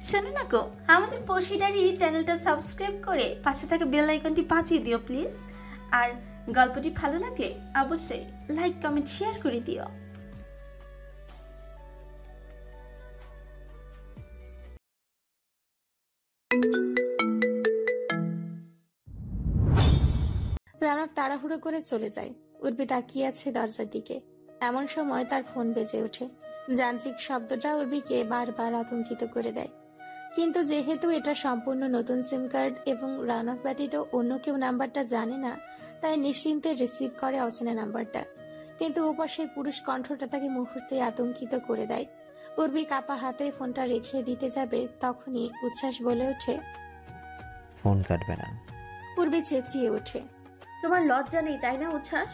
শোনো না গো, আমাদের পশিডারি চ্যানেলটা সাবস্ক্রাইব করে পাশে থাকা বেল আইকনটি বাজিয়ে দিও প্লিজ। আর গল্পটি ভালো লাগলে অবশ্যই লাইক কমেন্ট শেয়ার করে দিও। রানব তাড়াহুড়ো করে চলে যায়। উর্বি তাকিয়ে আছে দরজার দিকে। এমন সময় তার ফোন বেজে ওঠে। যান্ত্রিক শব্দটা উর্বিকে বারবার আতঙ্কিত করে দেয়। কিন্তু যেহেতু এটা সম্পূর্ণ নতুন সিম কার্ড এবং রানব ব্যতীত অন্য কেউ নাম্বারটা জানে না, তাই নিশ্চিন্তে রিসিভ করে অচেনা নাম্বারটা। কিন্তু ওপাশের পুরুষ কণ্ঠটা তাকে মুহূর্তে আতঙ্কিত করে দেয়। উর্বি কাপা হাতে ফোনটা রেখে দিতে যাবে, তখনই উচ্ছ্বাস বলে ওঠে, ফোন কাটবে না। উর্বি চেঁচিয়ে ওঠে, তোমার লজ্জা নেই তাই না উচ্ছ্বাস?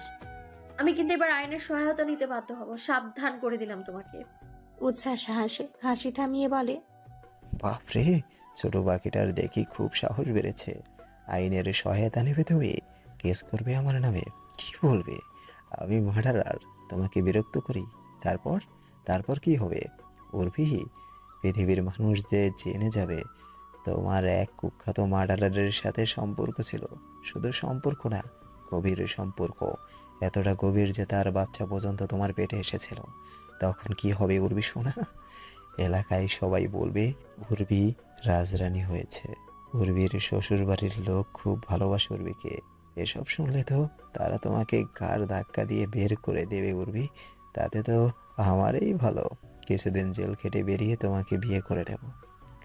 আমি কিন্তু এবার আইনের সহায়তা নিতে বাধ্য হব, সাবধান করে দিলাম তোমাকে। উচ্ছ্বাস হাসে, হাসি থামিয়ে বলে, বাপরে, ছোট বাকিটার দেখি খুব সাহস বেড়েছে। আইনের সহায়তা নেবে তুমি? কেস করবে আমার নামে? কি বলবে আমি মার্ডারার? তোমাকে বিরক্ত করি? তারপর তারপর কি হবে উর্বি? পৃথিবীর মানুষ যে জেনে যাবে তোমার এক কুখ্যাত মার্ডারারের সাথে সম্পর্ক ছিল। শুধু সম্পর্ক না, গভীর সম্পর্ক। এতটা গভীর যে তার বাচ্চা পর্যন্ত তোমার পেটে এসেছিল। তখন কি হবে উর্বি সোনা? এলাকায় সবাই বলবে উর্বি রাজরানী হয়েছে। উর্বির শ্বশুর বাড়ির লোক খুব ভালোবাসে উর্বিকে। এসব শুনলে তো তারা তোমাকে ঘাড় ধাক্কা দিয়ে বের করে দেবে উর্বি। তাতে তো আমারই ভালো। কিছুদিন জেল খেটে বেরিয়ে তোমাকে বিয়ে করে নেব।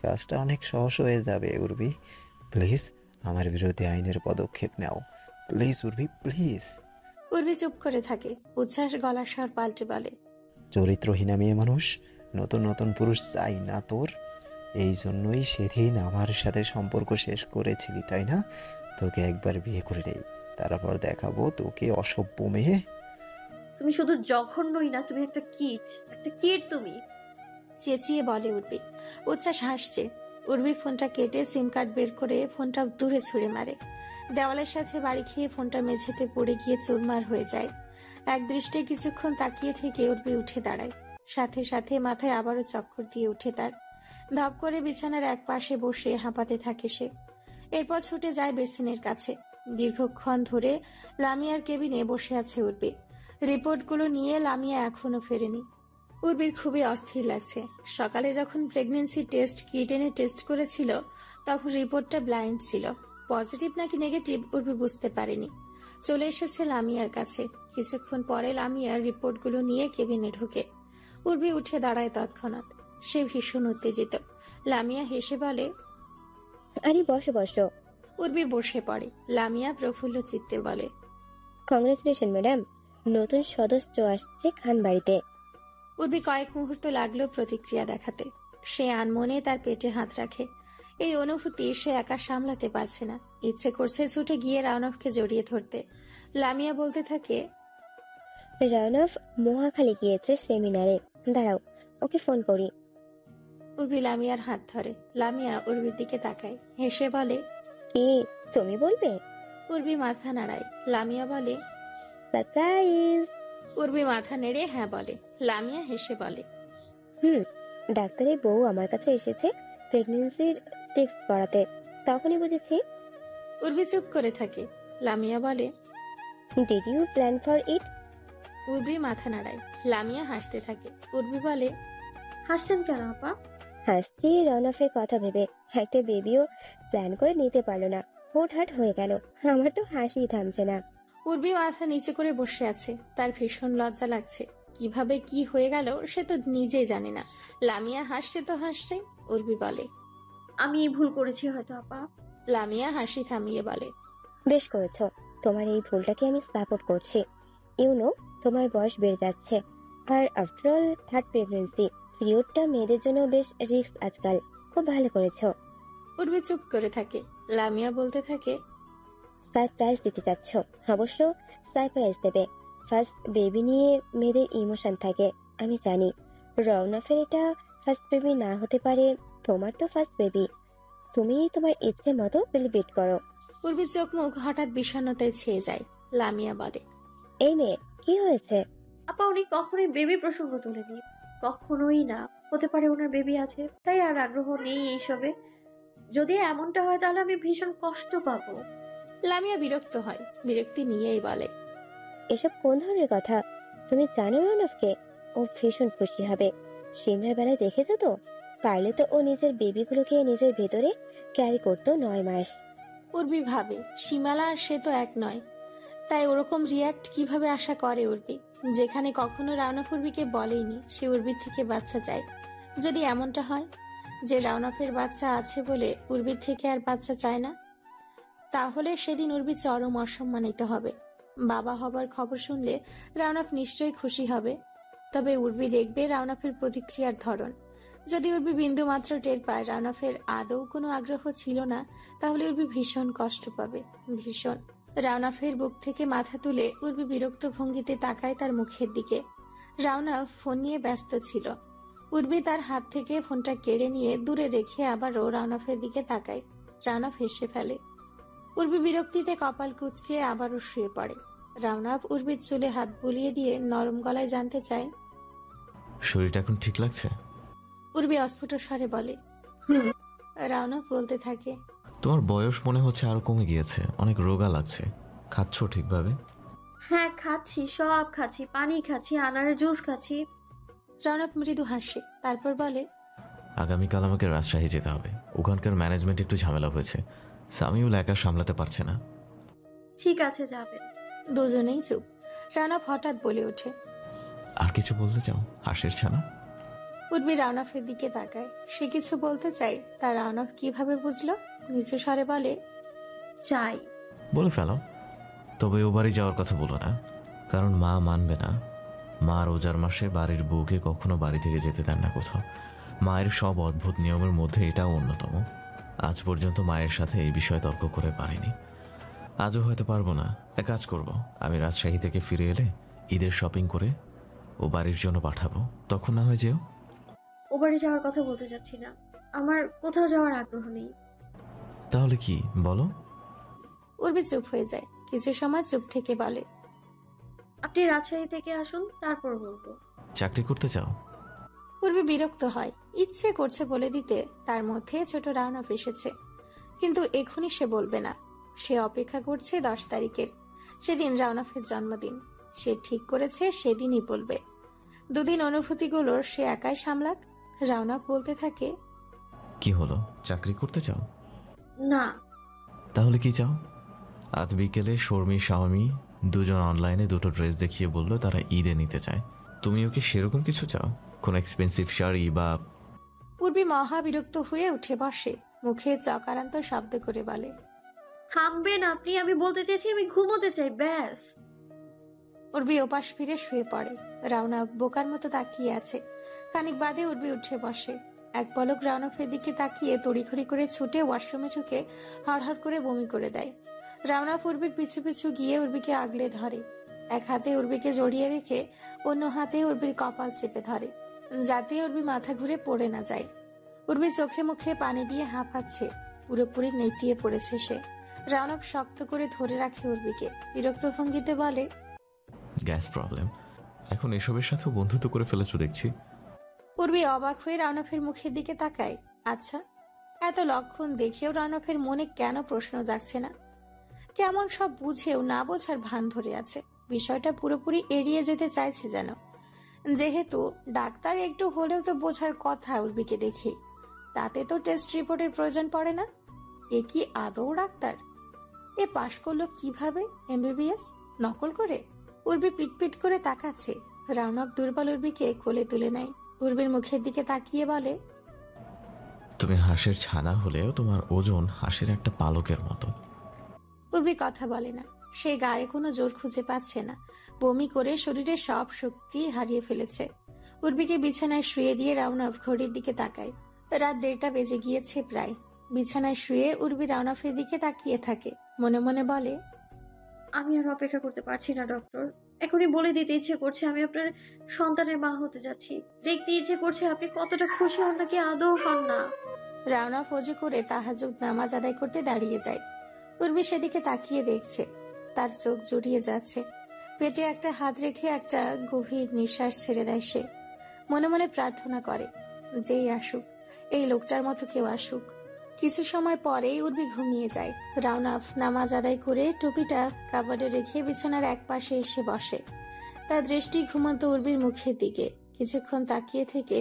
কাজটা অনেক সহজ হয়ে যাবে উর্বি। প্লিজ আমার বিরুদ্ধে আইনের পদক্ষেপ নাও। Please Urbi, please. উর্বি চুপ করে থাকে। উচ্ছ্বাস গলার স্বর পাল্টে বলে, চরিত্রহীনা মেয়ে মানুষ, নতুন নতুন পুরুষ চাই না তোর? এই জন্যই সেদিন আমার সাথে সম্পর্ক শেষ করেছিলি তাই না? তোকে একবার বিয়ে করে নেই, তারপর দেখাবো তোকে অসভ্য মেয়ে। তুমি শুধু জঘন্যই না, তুমি একটা কিট, একটা কিট তুমি। চেঁচিয়ে বলে উর্বি। উচ্ছ্বাস হাসছে। উর্বি ফোনটা কেটে সিম কার্ড বের করে ফোনটা দূরে ছুঁড়ে মারে। দেওয়ালের সাথে বাড়ি খেয়ে ফোনটা মেঝেতে পড়ে গিয়ে চুরমার হয়ে যায়। এক দৃষ্টে কিছুক্ষণ তাকিয়ে থেকে উর্বি উঠে দাঁড়ায়। সাথে সাথে মাথায় আবারও চক্কর দিয়ে উঠে তার। ধপ করে বিছানার এক পাশে বসে হাঁপাতে থাকে সে। এরপর ছুটে যায় বেসিনের কাছে। দীর্ঘক্ষণ ধরে লামিয়ার কেবিনে বসে আছে উর্বি। রিপোর্টগুলো নিয়ে লামিয়া এখনো ফেরেনি। উর্বির খুবই অস্থির লাগছে। সকালে যখন প্রেগন্যান্সি টেস্ট কিট এনে টেস্ট করেছিল, তখন রিপোর্টটা ব্লাইন্ড ছিল। পজিটিভ নাকি নেগেটিভ উর্বি বুঝতে পারেনি। চলে এসেছে লামিয়ার কাছে। কিছুক্ষণ পরে লামিয়ার রিপোর্টগুলো নিয়ে কেবিনে ঢোকে। উর্বি উঠে দাঁড়ায় তৎক্ষণাৎ। সে ভীষণ উত্তেজিত। লামিয়া হেসে বলে, আরে বসো বসো। উর্বি বসে পড়ে। লামিয়া প্রফুল্ল চিত্তে বলে, কংগ্রেচুলেশন ম্যাডাম, নতুন সদস্য আসছে খান বাড়িতে। উর্বি কয়েক মুহূর্ত লাগলো প্রতিক্রিয়া দেখাতে। সে আনমনে তার পেটে হাত রাখে। এই অনুভূতি সে একা সামলাতে পারছে না। ইচ্ছে করছে ছুটে গিয়ে রানবকে জড়িয়ে ধরতে। লামিয়া বলতে থাকে, রানব মহাখালী গিয়েছে সেমিনারে, দাঁড়াও ওকে ফোন করি। উর্বি লামিয়ার হাত ধরে। লামিয়া উর্বির দিকে তাকায়, হেসে বলে, কি তুমি বলবে? উর্বি মাথা নাড়ায়। লামিয়া বলে, সারপ্রাইজ। উর্বি মাথা নেড়ে হ্যাঁ বলে। লামিয়া হেসে বলে, ডাক্তারের বউ আমার কাছে এসেছে প্রেগন্যান্সির টেস্ট করাতে, তখনই বুঝেছি। উর্বি চুপ করে থাকে। লামিয়া বলে, did you plan for it? Urbi মাথা নাড়ায়। লামিয়া হাসতে থাকে। উর্বি বলে, হাসছেন কেন আপা? হাসছি রনফের কথা ভেবে। একটা বেবিও প্ল্যান করে নিতে পারলো না, হুটহাট হয়ে গেল। আমার তো হাসি থামছে না। উর্বি মাথা নিচে করে বসে আছে। তার ভীষণ লজ্জা লাগছে। কিভাবে কি হয়ে গেল সে তো নিজেই জানে না। লামিয়া হাসছে তো হাসছে। উর্বি বলে, আমি ভুল করেছি হয়তো আপা। লামিয়া হাসি থামিয়ে বলে, বেশ করেছো, তোমার এই ভুলটাকে আমি সাপোর্ট করছি। ইউনো, তোমার বয়স বেড়ে যাচ্ছে, আর আফটারঅল থার্ড প্রেগন্যান্সি, পিরিয়ডটা মেয়েদের জন্য বেশ রিস্ক আজকাল। খুব ভালো করেছো। উর্বি চুপ করে থাকে। লামিয়া বলতে থাকে, সারপ্রাইজ দিতে চাচ্ছ? অবশ্য সারপ্রাইজ দেবে। ফার্স্ট বেবি নিয়ে মেয়েদের ইমোশন থাকে, আমি জানি। রওনাফের এটা ফার্স্ট বেবি না হতে পারে, তোমার তো ফার্স্ট বেবি। তুমি তোমার ইচ্ছে মতো সেলিব্রেট করো। উর্বির চোখ মুখ হঠাৎ বিষণ্ণতায় ছেয়ে যায়। লামিয়া বলে, এই মেয়ে কি হয়েছে? আপা উনি কখনোই বেবির প্রসঙ্গ তুলেনি, কখনোই না। হতে পারে ওনার বেবি আছে, তাই আর আগ্রহ নেই এইসবে। যদি এমনটা হয় তাহলে আমি ভীষণ কষ্ট পাবো। লামিয়া বিরক্ত হয়, বিরক্তি নিয়েই বলে, এসব কোন ধরনের কথা? তুমি জানো রৌনককে? ও ভীষণ খুশি হবে। সিমরার বেলায় দেখেছো তো, পারলে তো ও নিজের বেবিগুলোকে নিজের ভেতরে ক্যারি করতো 9 মাস। উর্বি ভাবে সীমালা আর সে তো এক নয়, তাই ওরকম রিয়াক্ট কিভাবে আশা করে উর্বি, যেখানে কখনো রাওনাফ উর্বিকে বলেইনি সে উর্বির থেকে বাচ্চা চায়। যদি এমনটা হয় যে রাওনাফের বাচ্চা আছে বলে উর্বির থেকে আর বাচ্চা চায় না, তাহলে সেদিন উর্বি চরম অসম্মানিত হবে। বাবা হবার খবর শুনলে রাওনাফ নিশ্চয়ই খুশি হবে, তবে উর্বি দেখবে রাওনাফের প্রতিক্রিয়ার ধরন। যদি উর্বি বিন্দু মাত্র টের পায় রাওনাফের আদৌ কোনো আগ্রহ ছিল না, তাহলে উর্বি ভীষণ কষ্ট পাবে, ভীষণ। রাওনাফের বুক থেকে মাথা তুলে উর্বি বিরক্ত ভঙ্গিতে তাকায় তার মুখের দিকে। রাওনাফ ফোন নিয়ে ব্যস্ত ছিল। উর্বি তার হাত থেকে ফোনটা কেড়ে নিয়ে দূরে রেখে আবারও রাওনাফের দিকে তাকায়। রাওনাফ হেসে ফেলে। উর্বি বিরক্তিতে কপাল কুঁচকে আবারও শুয়ে পড়ে। রাওনাফ উর্বির চুলে হাত বুলিয়ে দিয়ে নরম গলায় জানতে চায়, শরীরটা এখন ঠিক লাগছে? উর্বি অস্ফুট স্বরে বলে, রাওনাফ বলতে থাকে, তোমার বয়স মনে হচ্ছে আরো কমে গিয়েছে, অনেক রোগা লাগছে। খাচ্ছ ঠিকভাবে? হ্যাঁ খাচ্ছি, সব খাচ্ছি, পানি খাচ্ছি, আনারের জুস খাচ্ছি। রাওনাফ মৃদু হাসে, তারপর বলে, আগামীকাল আমাকে রাজশাহী যেতে হবে। ওখানকার ম্যানেজমেন্ট একটু ঝামেলা হয়েছে, সামিউল একা সামলাতে পারছে না। ঠিক আছে, যাবেন। দুজনেই চুপ। রাওনাফ হঠাৎ বলে ওঠে, আর কিছু বলতে চাও হাঁসের ছানা? উর্বি রাওনাফের দিকে তাকায়। সে কিছু বলতে চাই, তা রাওনাফ কিভাবে বুঝলো? নিচু স্বরে বলে, চাই। বলে ফেলো, তবে ও বাড়ি যাওয়ার কথা বলো না, কারণ মা মানবে না। মা রোজার মাসে বাড়ির বউকে কখনো বাড়ি থেকে যেতে দেন না কোথাও। মায়ের সব অদ্ভুত নিয়মের মধ্যে এটাও অন্যতম। আজ পর্যন্ত মায়ের সাথে এই বিষয়ে তর্ক করে পারিনি, আজও হয়তো পারবো না। এক কাজ করব, আমি রাজশাহী থেকে ফিরে এলে ঈদের শপিং করে ও বাড়ির জন্য পাঠাবো, তখন না হয় যেও। ও বাড়ি যাওয়ার কথা বলতে চাচ্ছি না, আমার কোথাও যাওয়ার আগ্রহ নেই। তাহলে কি বলো? উর্বি চুপ হয়ে যায়। কিছু সময় চুপ থেকে বলে, আপনি রাজশাহী থেকে আসুন, তারপর বলবো। চাকরি করতে চাও? উর্বি বিরক্ত হয়। ইচ্ছে করছে বলে দিতে তার মধ্যে ছোট রাওনাফ এসেছে, কিন্তু এখনই সে বলবে না। সে অপেক্ষা করছে 10 তারিখের, সেদিন রাওনাফের জন্মদিন। সে ঠিক করেছে সেদিনই বলবে। দুদিন অনুভূতিগুলোর সে একাই সামলাক। রাওনাফ বলতে থাকে, কি হলো, চাকরি করতে চাও? না। তাহলে কি চাও? আজ বিকেলে শর্মী শাওমি দুজন অনলাইনে দুটো ড্রেস দেখিয়ে বললো তারা ঈদে নিতে চায়। তুমিও কি সেরকম কিছু চাও? কোন এক্সপেন্সিভ শাড়ি বা? উর্বি মহা বিরক্ত হয়ে উঠে বসে, মুখে চকারান্ত শব্দ করে বলে, থামবেন আপনি? আমি বলতে চাইছি আমি ঘুমোতে চাই, ব্যাস। উর্বি ওপাশ ফিরে শুয়ে পড়ে। রাওনাফ বোকার মতো তাকিয়ে আছে। খানিক বাদে উর্বি উঠে বসে। এক পলক রাওনাফের দিকে তাকিয়ে তড়িঘড়ি করে ছুটে ওয়াশরুমে ঢুকে হড়হড় করে বমি করে দেয়। রাওনাফ উর্বির পিছু পিছু গিয়ে উর্বিকে আগলে ধরে। এক হাতে উর্বিকে জড়িয়ে রেখে অন্য হাতে উর্বির কপাল চেপে ধরে, যাতে উর্বি মাথা ঘুরে পড়ে না যায়। উর্বি চোখে মুখে পানি দিয়ে হাঁপাচ্ছে, পুরোপুরি নেতিয়ে পড়েছে সে। রাওনাফ শক্ত করে ধরে রাখে উর্বিকে, বিরক্ত ভঙ্গিতে বলে, গ্যাস প্রবলেম, এখন এসবের সাথেও বন্ধুত্ব করে ফেলেছো দেখছি। উর্বি অবাক হয়ে রাওনাফের মুখের দিকে তাকায়। আচ্ছা, এত লক্ষণ দেখেও রাওনাফের মনে কেন প্রশ্ন জাগছে না? কেমন সব বুঝেও না বোঝার ভান ধরে আছে। বিষয়টা পুরোপুরি এড়িয়ে যেতে চাইছে যেন। যেহেতু ডাক্তার একটু হলেও তো বোঝার কথা উর্বিকে দেখে, তাতে তো টেস্ট রিপোর্টের প্রয়োজন পড়ে না। এ কি আদৌ ডাক্তার? এ পাশ করলো কিভাবে MBBS? নকল করে? উর্বি পিটপিট করে তাকাচ্ছে। রাওনাফ দুর্বল উর্বিকে কোলে তুলে নেয়। উর্বির মুখের দিকে তাকিয়ে বলে, তুমি হাঁসের ছানা হলেও তোমার ওজন হাঁসের একটা পালকের মতো। উর্বি কথা বলে না। সে গায়ে কোনো জোর খুঁজে পাচ্ছে না। বমি করে শরীরের সব শক্তি হারিয়ে ফেলেছে। উর্বিকে বিছানায় শুয়ে দিয়ে রাওনাফ ঘড়ির দিকে তাকায়। রাত 1:30 বেজে গিয়েছে প্রায়। বিছানায় শুয়ে উর্বি রাওনাফের দিকে তাকিয়ে থাকে। মনে মনে বলে, আমি আর অপেক্ষা করতে পারছি না ডক্টর। এখনই বলে দিতে ইচ্ছে করছে আমি আপনার সন্তানের মা হতে যাচ্ছি। দেখতে ইচ্ছে করছে আপনি কতটা খুশি হন নাকি আদৌ হন না। রাওনাফ ওযু করে তাহাজ্জুদ নামাজ আদায় করতে দাঁড়িয়ে যায়। উর্বি সেদিকে তাকিয়ে দেখছে। তার চোখ জড়িয়ে যাচ্ছে। পেটে একটা হাত রেখে একটা গভীর নিঃশ্বাস ছেড়ে দেয় সে। মনে মনে প্রার্থনা করে, যেই আসুক, এই লোকটার মতো কেউ আসুক। কিছু সময় পরেই উর্বি ঘুমিয়ে যায়। রাউনাফ নামাজ আদায় করে টুপিটা কাবারে রেখে বিছানার এক পাশে এসে বসে। তার দৃষ্টি ঘুমন্ত উর্বির মুখের দিকে। কিছুক্ষণ তাকিয়ে থেকে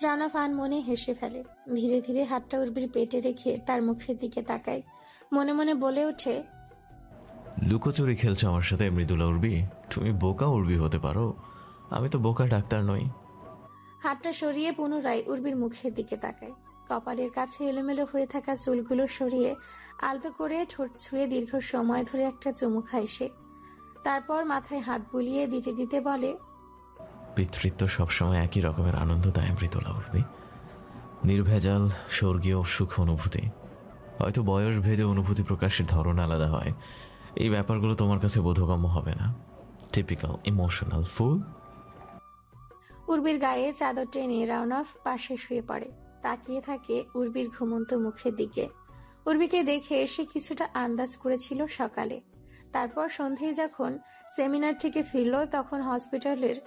রাউনাফ আনমনে হেসে ফেলে। ধীরে ধীরে হাতটা উর্বির পেটে রেখে তার মুখের দিকে তাকায়। মনে মনে বলে ওঠে, লুকোচুরি খেলছো আমার সাথে মৃদুলা উর্বি? তুমি বোকা উর্বি হতে পারো, আমি তো বোকা ডাক্তার নই। হাতটা সরিয়ে পুনরায় উর্বির মুখের দিকে তাকায়। কপালের কাছে এলোমেলো হয়ে থাকা চুলগুলো সরিয়ে আলতো করে ঠোঁট ছুঁয়ে দীর্ঘ সময় ধরে একটা চুমু খায় সে। তারপর মাথায় হাত বুলিয়ে দিতে দিতে বলে, পিতৃত্ব সবসময় একই রকমের আনন্দ দেয় মৃদুলা উর্বি। নির্ভেজাল স্বর্গীয় সুখ অনুভূতি। হয়তো বয়স ভেদে অনুভূতি প্রকাশের ধরন আলাদা হয়। এই ব্যাপারগুলো তোমার কাছে বোধগম্য হবে না। Typical emotional fool. উর্বির গায়ে চাদর টেনে রাউনাফ পাশে শুয়ে পড়ে। তাকিয়ে থাকে উর্বির ঘুমন্ত মুখের দিকে। উর্বিকে দেখে সে কিছুটা আন্দাজ করেছিল সকালে। তারপর সন্ধ্যায় যখন সেমিনার থেকে ফিরল, তখন হসপিটালের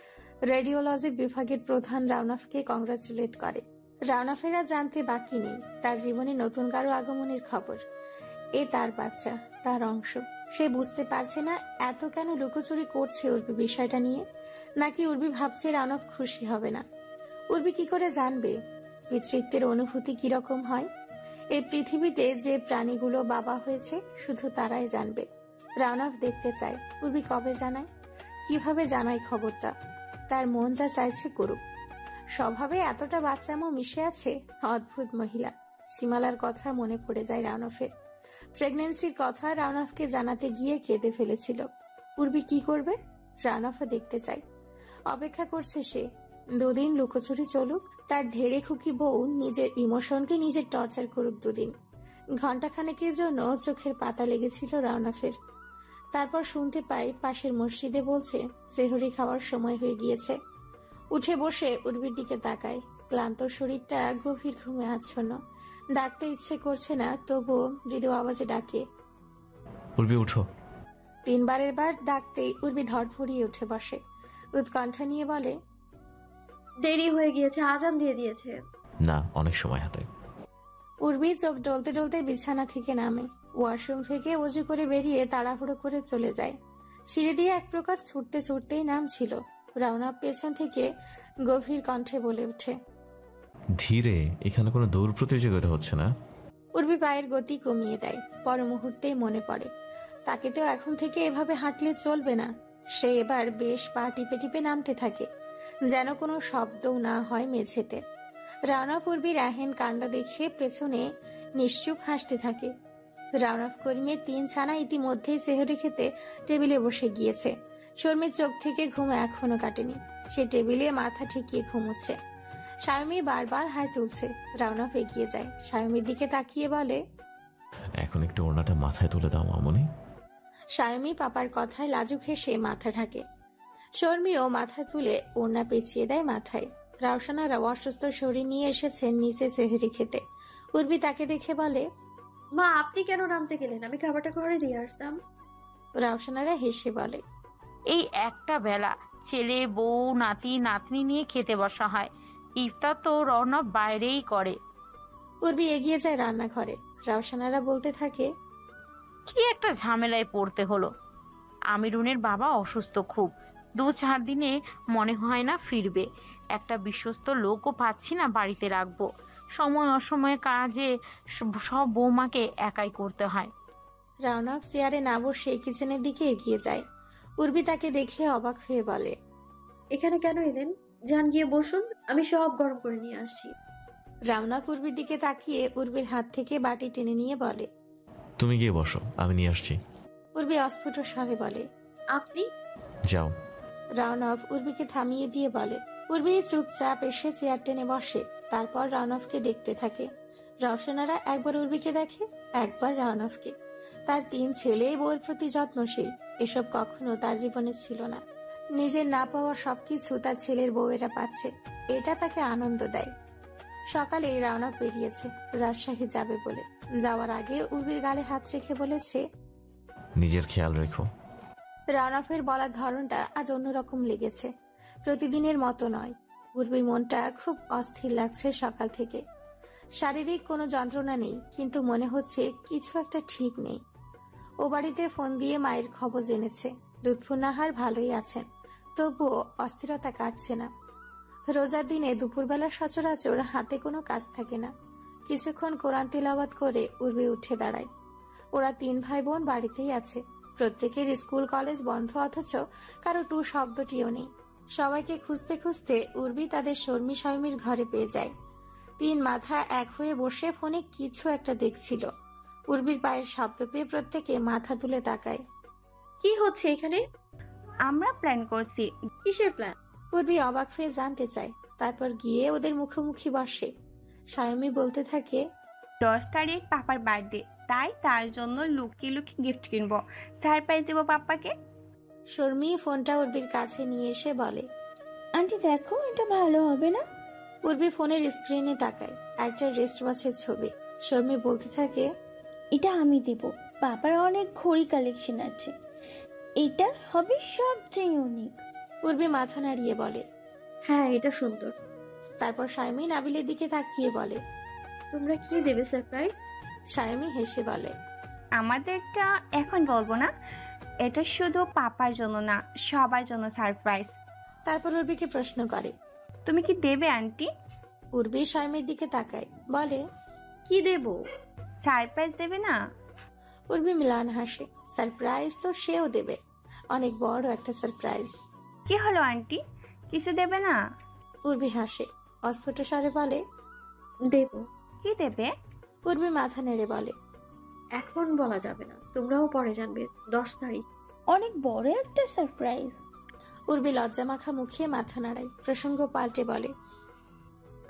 রেডিওলজি বিভাগের প্রধান রাউনাফকে কংগ্রাচুলেট করে। রাউনাফের আর জানতে বাকি নেই তার জীবনে নতুন কারো আগমনের খবর। এ তার বাচ্চা, তার অংশ। সে বুঝতে পারছে না এত কেন লুকোচুরি করছে উর্বি বিষয়টা নিয়ে, নাকি উর্বি ভাবছে রাউনাফ খুশি হবে না। উর্বি কি করে জানবে পিতৃত্বের অনুভূতি কিরকম হয়? এই পৃথিবীতে যে প্রাণীগুলো বাবা হয়েছে শুধু তারাই জানবে। রাউনাফ দেখতে চায় উর্বি কবে জানায়, কিভাবে জানায় খবরটা। তার মন যা চাইছে করুক। স্বভাবে এতটা বাচ্চামো মিশে আছে, অদ্ভুত মহিলা। সীমালার কথা মনে পড়ে যায় রাউনাফের। প্রেগন্যান্সির কথা রাউনাফকে জানাতে গিয়ে কেঁদে ফেলেছিল। উর্বি কি করবে? রাউনাফও দেখতে চায়। অপেক্ষা করছে সে। দুদিন লুকোচুরি চলুক, তার ধেড়ে খুকি বউ নিজের ইমোশনকে নিজের টর্চার করুক দুদিন। ঘণ্টাখানেকের জন্য চোখের পাতা লেগেছিল রাউনাফের। তারপর শুনতে পাই পাশের মসজিদে বলছে সেহরি খাওয়ার সময় হয়ে গিয়েছে। উঠে বসে উর্বির দিকে তাকায়। ক্লান্ত শরীরটা গভীর ঘুমে আচ্ছন্ন। ডাকতে ইচ্ছে করছে না, তবুও মৃদু আওয়াজে ডাকে, উর্বি উঠো। 3 বারের বার ডাকতেই উর্বি ধড়ফড়িয়ে উঠে বসে। উৎকণ্ঠা নিয়ে বলে, দেরি হয়ে গিয়েছে, আজান দিয়ে দিয়েছে। না, অনেক সময় হাতে। উর্বি চোখ ডলতে ডলতে বিছানা থেকে নামে। ওয়াশরুম থেকে উজু করে বেরিয়ে তাড়াহুড়ো করে চলে যায়। সিঁড়ি দিয়ে এক প্রকার ছুটতে ছুটতেই নামছিল। রাউনাফ পেছন থেকে গভীর কণ্ঠে বলে ওঠে, ধীরে, এখানে কোনো দৌড় প্রতিযোগিতা হচ্ছে না। উর্বি পায়ের গতি কমিয়ে দেয়। পর মুহূর্তেই মনে পড়ে তাকে তো এখন থেকে এভাবে হাঁটলে চলবে না। সে এবার বেশ পা টিপে টিপে নামতে থাকে, যেন কোনো শব্দও না হয় মেঝেতে। রাউনাফ উর্বির আহেন কাণ্ড দেখে পেছনে নিশ্চুপ হাসতে থাকে। রাউনাফ করিমের 3 ছানা ইতিমধ্যেই সেহরি খেতে টেবিলে বসে গিয়েছে। শর্মির চোখ থেকে ঘুম এখনো কাটেনি। সে টেবিলে মাথা ঠেকিয়ে ঘুমোচ্ছে। সায়মি বারবার হাই তুলছে। রাউনাফ এগিয়ে যায়, সায়মির দিকে তাকিয়ে বলে, এখন একটু ওড়নাটা মাথায় তুলে দাও মামুনি। সায়মি পাপার কথায় লাজুক হেসে মাথা ঢাকে। শর্মিও মাথা তুলে ওড়না পেঁচিয়ে দেয় মাথায়। রাউসানারা অসুস্থ শরীর নিয়ে এসেছেন নিচে সেহরি খেতে। উর্বি তাকে দেখে বলে, মা, আপনি কেন নামতে গেলেন? আমি খাবারটা ঘরে দিয়ে আসতাম। রাউসানারা হেসে বলে, এই একটা বেলা ছেলে বউ নাতি নাতনি নিয়ে খেতে বসা হয়। ইফতার তো রওনা বাইরেই করে। উর্বি এগিয়ে যায় রান্নাঘরে। রাউসানারা বলতে থাকে, কি একটা ঝামেলায় পড়তে হলো। আমিরুনের বাবা অসুস্থ খুব। 2-4 দিনে মনে হয় না ফিরবে। একটা বিশ্বস্ত লোকও পাচ্ছি না বাড়িতে রাখবো। সময় অসময়ে কাজে সব বৌমাকে একাই করতে হয়। রাউনাফ চেয়ারে না বসে কিচেনের দিকে এগিয়ে যায়। উর্বি তাকে দেখে অবাক হয়ে বলে, এখানে কেন এলেন? যান, গিয়ে বসুন, আমি সব গরম করে নিয়ে আসছি। রাউনাফ উর্বির দিকে তাকিয়ে উর্বির হাত থেকে বাটি টেনে নিয়ে বলে, তুমি গিয়ে বসো, আমি নিয়ে আসছি। উর্বি অস্ফুট স্বরে বলে, আপনি? যাও। রাউনাফ উর্বিকে থামিয়ে দিয়ে বলে। উর্বি চুপচাপ এসে চেয়ার টেনে বসে। তারপর রাউনাফকে দেখতে থাকে। রওশনারা একবার উর্বিকে দেখে, একবার রাউনাফকে। তার 3 ছেলে বউয়ের প্রতি যত্নশীল। এসব কখনো তার জীবনে ছিল না। নিজের না পাওয়া সবকিছু তার ছেলের বউয়েরা পাচ্ছে, এটা তাকে আনন্দ দেয়। সকালে রাউনাফ বেরিয়েছে রাজশাহী যাবে বলে। যাওয়ার আগে উর্বির গালে হাত রেখে বলেছে, নিজের খেয়াল রেখো। রাউনাফের বলার ধরনটা আজ অন্যরকম লেগেছে। প্রতিদিনের মতো নয়। উর্বির মনটা খুব অস্থির লাগছে সকাল থেকে। শারীরিক কোনো যন্ত্রণা নেই, কিন্তু মনে হচ্ছে কিছু একটা ঠিক নেই। ও বাড়িতে ফোন দিয়ে মায়ের খবর জেনেছে লুৎফুন্নাহার ভালোই আছেন, তবুও অস্থিরতা কাটছে না। রোজার দিনে দুপুরবেলা সচরাচর হাতে কোনো কাজ থাকে না। কিছুক্ষণ কোরআন তিলাওয়াত করে উর্বি উঠে দাঁড়ায়। ওরা 3 ভাই বোন বাড়িতেই আছে। প্রত্যেকের স্কুল কলেজ বন্ধ, অথচ কারো টু শব্দটিও নেই। সবাইকে খুঁজতে খুঁজতে উর্বি তাদের শর্মী স্বয়মীর ঘরে পেয়ে যায়। 3 মাথা এক হয়ে বসে ফোনে কিছু একটা দেখছিল। উর্বির পায়ের শব্দ পেয়ে প্রত্যেকে মাথা তুলে তাকায়। কি হচ্ছে এখানে? আমরা প্ল্যান করছি। কিসের প্ল্যান? উর্বি অবাক হয়ে জানতে চায়। তারপর গিয়ে ওদের মুখোমুখি বসে। স্বয়মী বলতে থাকে, 10 তারিখ পাপার বার্থডে, তাই তার জন্য লুকিয়ে লুকিয়ে গিফট কিনবো, সারপ্রাইজ দেবো পাপ্পাকে। শর্মী ফোনটা উর্বির কাছে নিয়ে এসে বলে, আন্টি দেখো, এটা ভালো হবে না? উর্বি ফোনের স্ক্রিনে তাকায়। একটা রিস্ট ওয়াচের ছবি। শর্মী বলতে থাকে, এটা আমি দেব। পাপার অনেক ঘড়ি কালেকশন আছে, এটা হবে সবচেয়ে ইউনিক। উর্বি মাথা নাড়িয়ে বলে, হ্যাঁ, এটা সুন্দর। তারপর সায়মী নাবিলের দিকে তাকিয়ে বলে, তোমরা কি দেবে সারপ্রাইজ? সায়মী হেসে বলে, আমাদেরটা এখন বলবো না, এটা শুধু পাপার জন্য না, সবার জন্য সারপ্রাইজ। তারপর উর্বিকে প্রশ্ন করে, তুমি কি দেবে আন্টি? উর্বি সায়মীর দিকে তাকায়, বলে, কি দেব? সারপ্রাইজ দেবে না? উর্বি মিলান হাসে। সারপ্রাইজ তো সেও দেবে, অনেক বড় একটা সারপ্রাইজ। কি হলো আন্টি, কিছু দেবে না? উর্বি হাসে, অস্ফুট স্বরে বলে, দেব। কি দেবে? উর্বি মাথা নেড়ে বলে, এখন বলা যাবে না, তোমরাও পরে জানবে। 10 তারিখ। অনেক বড় একটা সারপ্রাইজ। উর্বি লজ্জা মাখা মুখে মাথা নাড়ায়। প্রসঙ্গ পাল্টে বলে,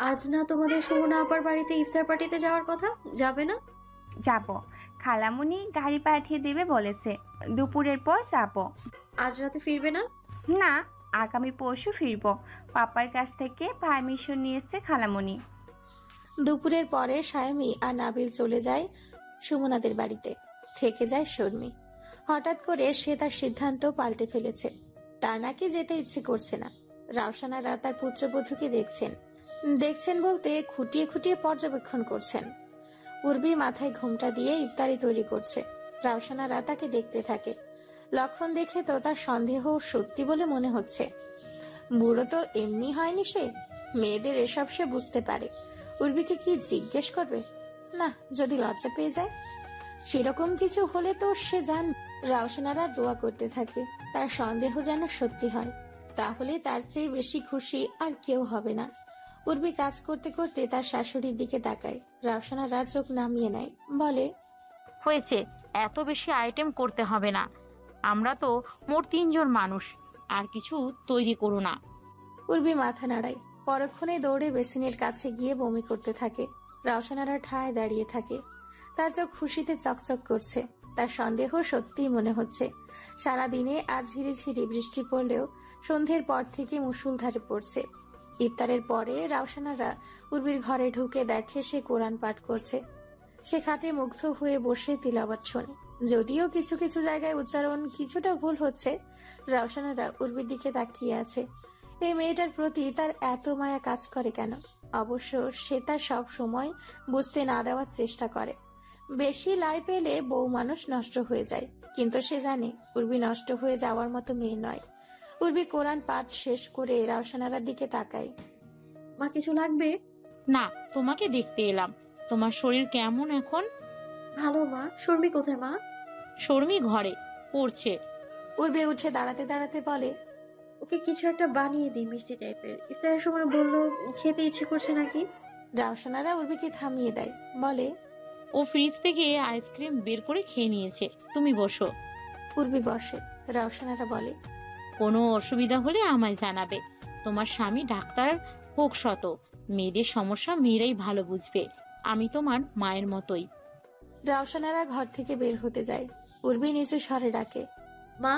আজ না তোমাদের সুমনা আপার বাড়িতে ইফতার পার্টিতে যাওয়ার কথা, যাবে না? যাব, খালামুনি গাড়ি পাঠিয়ে দেবে বলেছে, দুপুরের পর যাব। আজ রাতে ফিরবে না? না, আগামী পরশু ফিরবো। পাপার কাছ থেকে পারমিশন নিয়েছে খালামুনি। দুপুরের পরে সায়মী আর নাবিল চলে যায় সুমনাদের বাড়িতে। থেকে যায় শর্মী। হঠাৎ করে সে তার সিদ্ধান্ত পাল্টে ফেলেছে। তার নাকি যেতে ইচ্ছে করছে না। রাওশানারা তার পুত্রবধূকে দেখছেন বলতে খুঁটিয়ে খুঁটিয়ে পর্যবেক্ষণ করছেন। উর্বি মাথায় ঘোমটা দিয়ে ইফতারি তৈরি করছে। রাওশানারা তাকে দেখতে থাকে। লক্ষণ দেখে তো তার সন্দেহ সত্যি বলে মনে হচ্ছে। বুড়ো তো এমনি হয়নি সে। মেয়েদের এসব সে বুঝতে পারে। উর্বিকে কি জিজ্ঞেস করবে? না, যদি লজ্জা পেয়ে যায়। সেরকম কিছু হলে তো সে জান। রাওশানারা দোয়া করতে থাকে তার সন্দেহ যেন সত্যি হয়। তাহলে তার চেয়ে বেশি খুশি আর কেউ হবে না। উর্বি কাজ করতে করতে তার শাশুড়ির দিকে তাকায়। রাওশানারা চোখ নামিয়ে নেয়, বলে, হয়েছে, এত বেশি আইটেম করতে হবে না। আমরা তো মোট 3 জন মানুষ, আর কিছু তৈরি করো না। উর্বি মাথা নাড়ায়। পরক্ষণে দৌড়ে বেসিনের কাছে গিয়ে বমি করতে থাকে। রাওশানারা ঠায় দাঁড়িয়ে থাকে। তার চোখ খুশিতে চকচক করছে। তার সন্দেহ সত্যিই মনে হচ্ছে। সারাদিনে আজ ঝিরিঝিরি বৃষ্টি পড়লেও সন্ধ্যের পর থেকে মুষলধারে পড়ছে। ইফতারের পরে রাওশানারা উর্বির ঘরে ঢুকে দেখে সে কোরআন পাঠ করছে। সে খাটে মুগ্ধ হয়ে বসে তিলাওয়াত শোনে। যদিও কিছু কিছু জায়গায় উচ্চারণ কিছুটা ভুল হচ্ছে। রাওশানারা উর্বির দিকে তাকিয়ে আছে। এই মেয়েটার প্রতি তার এত মায়া কাজ করে কেন? অবশ্য সে তার সব সময় বুঝতে না দেওয়ার চেষ্টা করে। বেশি লাই পেলে বউ মানুষ নষ্ট হয়ে যায়, কিন্তু সে জানে উর্বি নষ্ট হয়ে যাওয়ার মতো মেয়ে নয়। উর্বি কোরআন পাঠ শেষ করে রাওশানারার দিকে তাকায়। মা, কিছু লাগবে? না, তোমাকে দেখতে এলাম। তোমার শরীর কেমন এখন? ভালো মা। শর্মী কোথায় মা? শর্মী ঘরে পড়ছে। উর্বি উঠে দাঁড়াতে দাঁড়াতে বলে, ওকে কিছু একটা বানিয়ে দিই মিষ্টি টাইপের। ইফতারের সময় বললো খেতে ইচ্ছে করছে নাকি। রাওশানারা উর্বিকে থামিয়ে দেয়, বলে, ও ফ্রিজ থেকে আইসক্রিম বের করে খেয়ে নিয়েছে, তুমি বসো। উর্বি বসে। রাওশানারা বলে, কোনো অসুবিধা হলে আমায় জানাবে। তোমার স্বামী ডাক্তার হোক শত, মেয়েদের সমস্যা মেয়েরাই ভালো বুঝবে। আমি তোমার মায়ের মতোই। রাওশানারা ঘর থেকে বের হতে যায়। উর্বি নিচু স্বরে ডাকে, মা।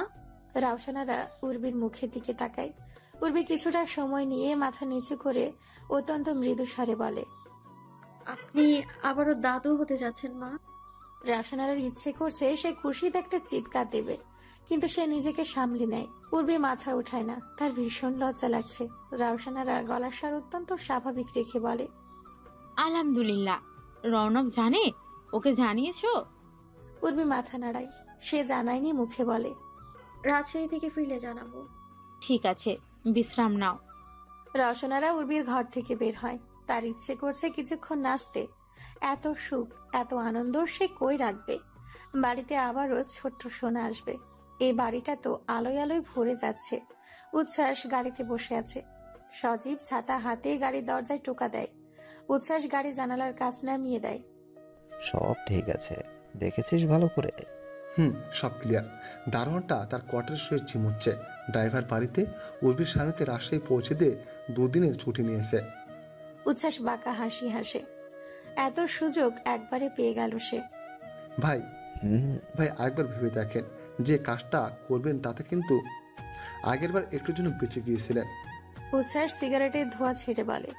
রাওশানারা উর্বির মুখের দিকে তাকায়। উর্বি কিছুটা সময় নিয়ে মাথা নিচু করে অত্যন্ত মৃদু স্বরে বলে, আপনি আবারও দাদু হতে যাচ্ছেন মা। রাওশানারার ইচ্ছে করছে সে খুশিতে একটা চিৎকার দেবে, কিন্তু সে নিজেকে সামলে নেয়। পূর্বে মাথা ওঠায় না, তার ভীষণ লজ্জা লাগছে। রাউসানারা গলার স্বর অত্যন্ত স্বাভাবিক রেখে বলে, আলহামদুলিল্লাহ। রৌনক জানে? ওকে জানিয়েছো? পূর্বে মাথা নাড়ায়। সে জানায়নি, মুখে বলে, রাজশাহী থেকে ফিরলে জানাবো। ঠিক আছে, বিশ্রাম নাও। রওশনারা উর্বির ঘর থেকে বের হয়। তার ইচ্ছে করছে কিছুক্ষণ নাচতে। এত সুখ, এত আনন্দ সে কই রাখবে। বাড়িতে আবারও ছোট্ট সোনা আসবে। এই বাড়িটা তো আলোয় আলোয় ভরে যাচ্ছে। উচ্ছ্বাস গাড়িতে বসে আছে। সজীব ছাতা হাতে গাড়ির দরজায় টোকা দেয়। উচ্ছ্বাস গাড়ি জানালার কাছ নামিয়ে দেয়। সব ঠিক আছে, দেখেছিস ভালো করে? সব ক্লিয়ার। দারোয়ানটা তার কোয়ার্টার শুয়ে ঝিমুচ্ছে। ড্রাইভার বাড়িতে উর্বির স্বামীকে রাজশাহী পৌঁছে দিয়ে 2 দিনের ছুটি নিয়েছে। উচ্ছ্বাস বাঁকা হাসি হাসে। এত সুযোগ একবারে পেয়ে গেল সে। ভাই আরেকবার ভেবে দেখেন, যে কাজটা করবেন তাতে কিন্তু আগেরবার একটুর জন্য বেঁচে গিয়েছিলেন। উচ্ছ্বাস সিগারেটের ধোঁয়া ছেড়ে বলে,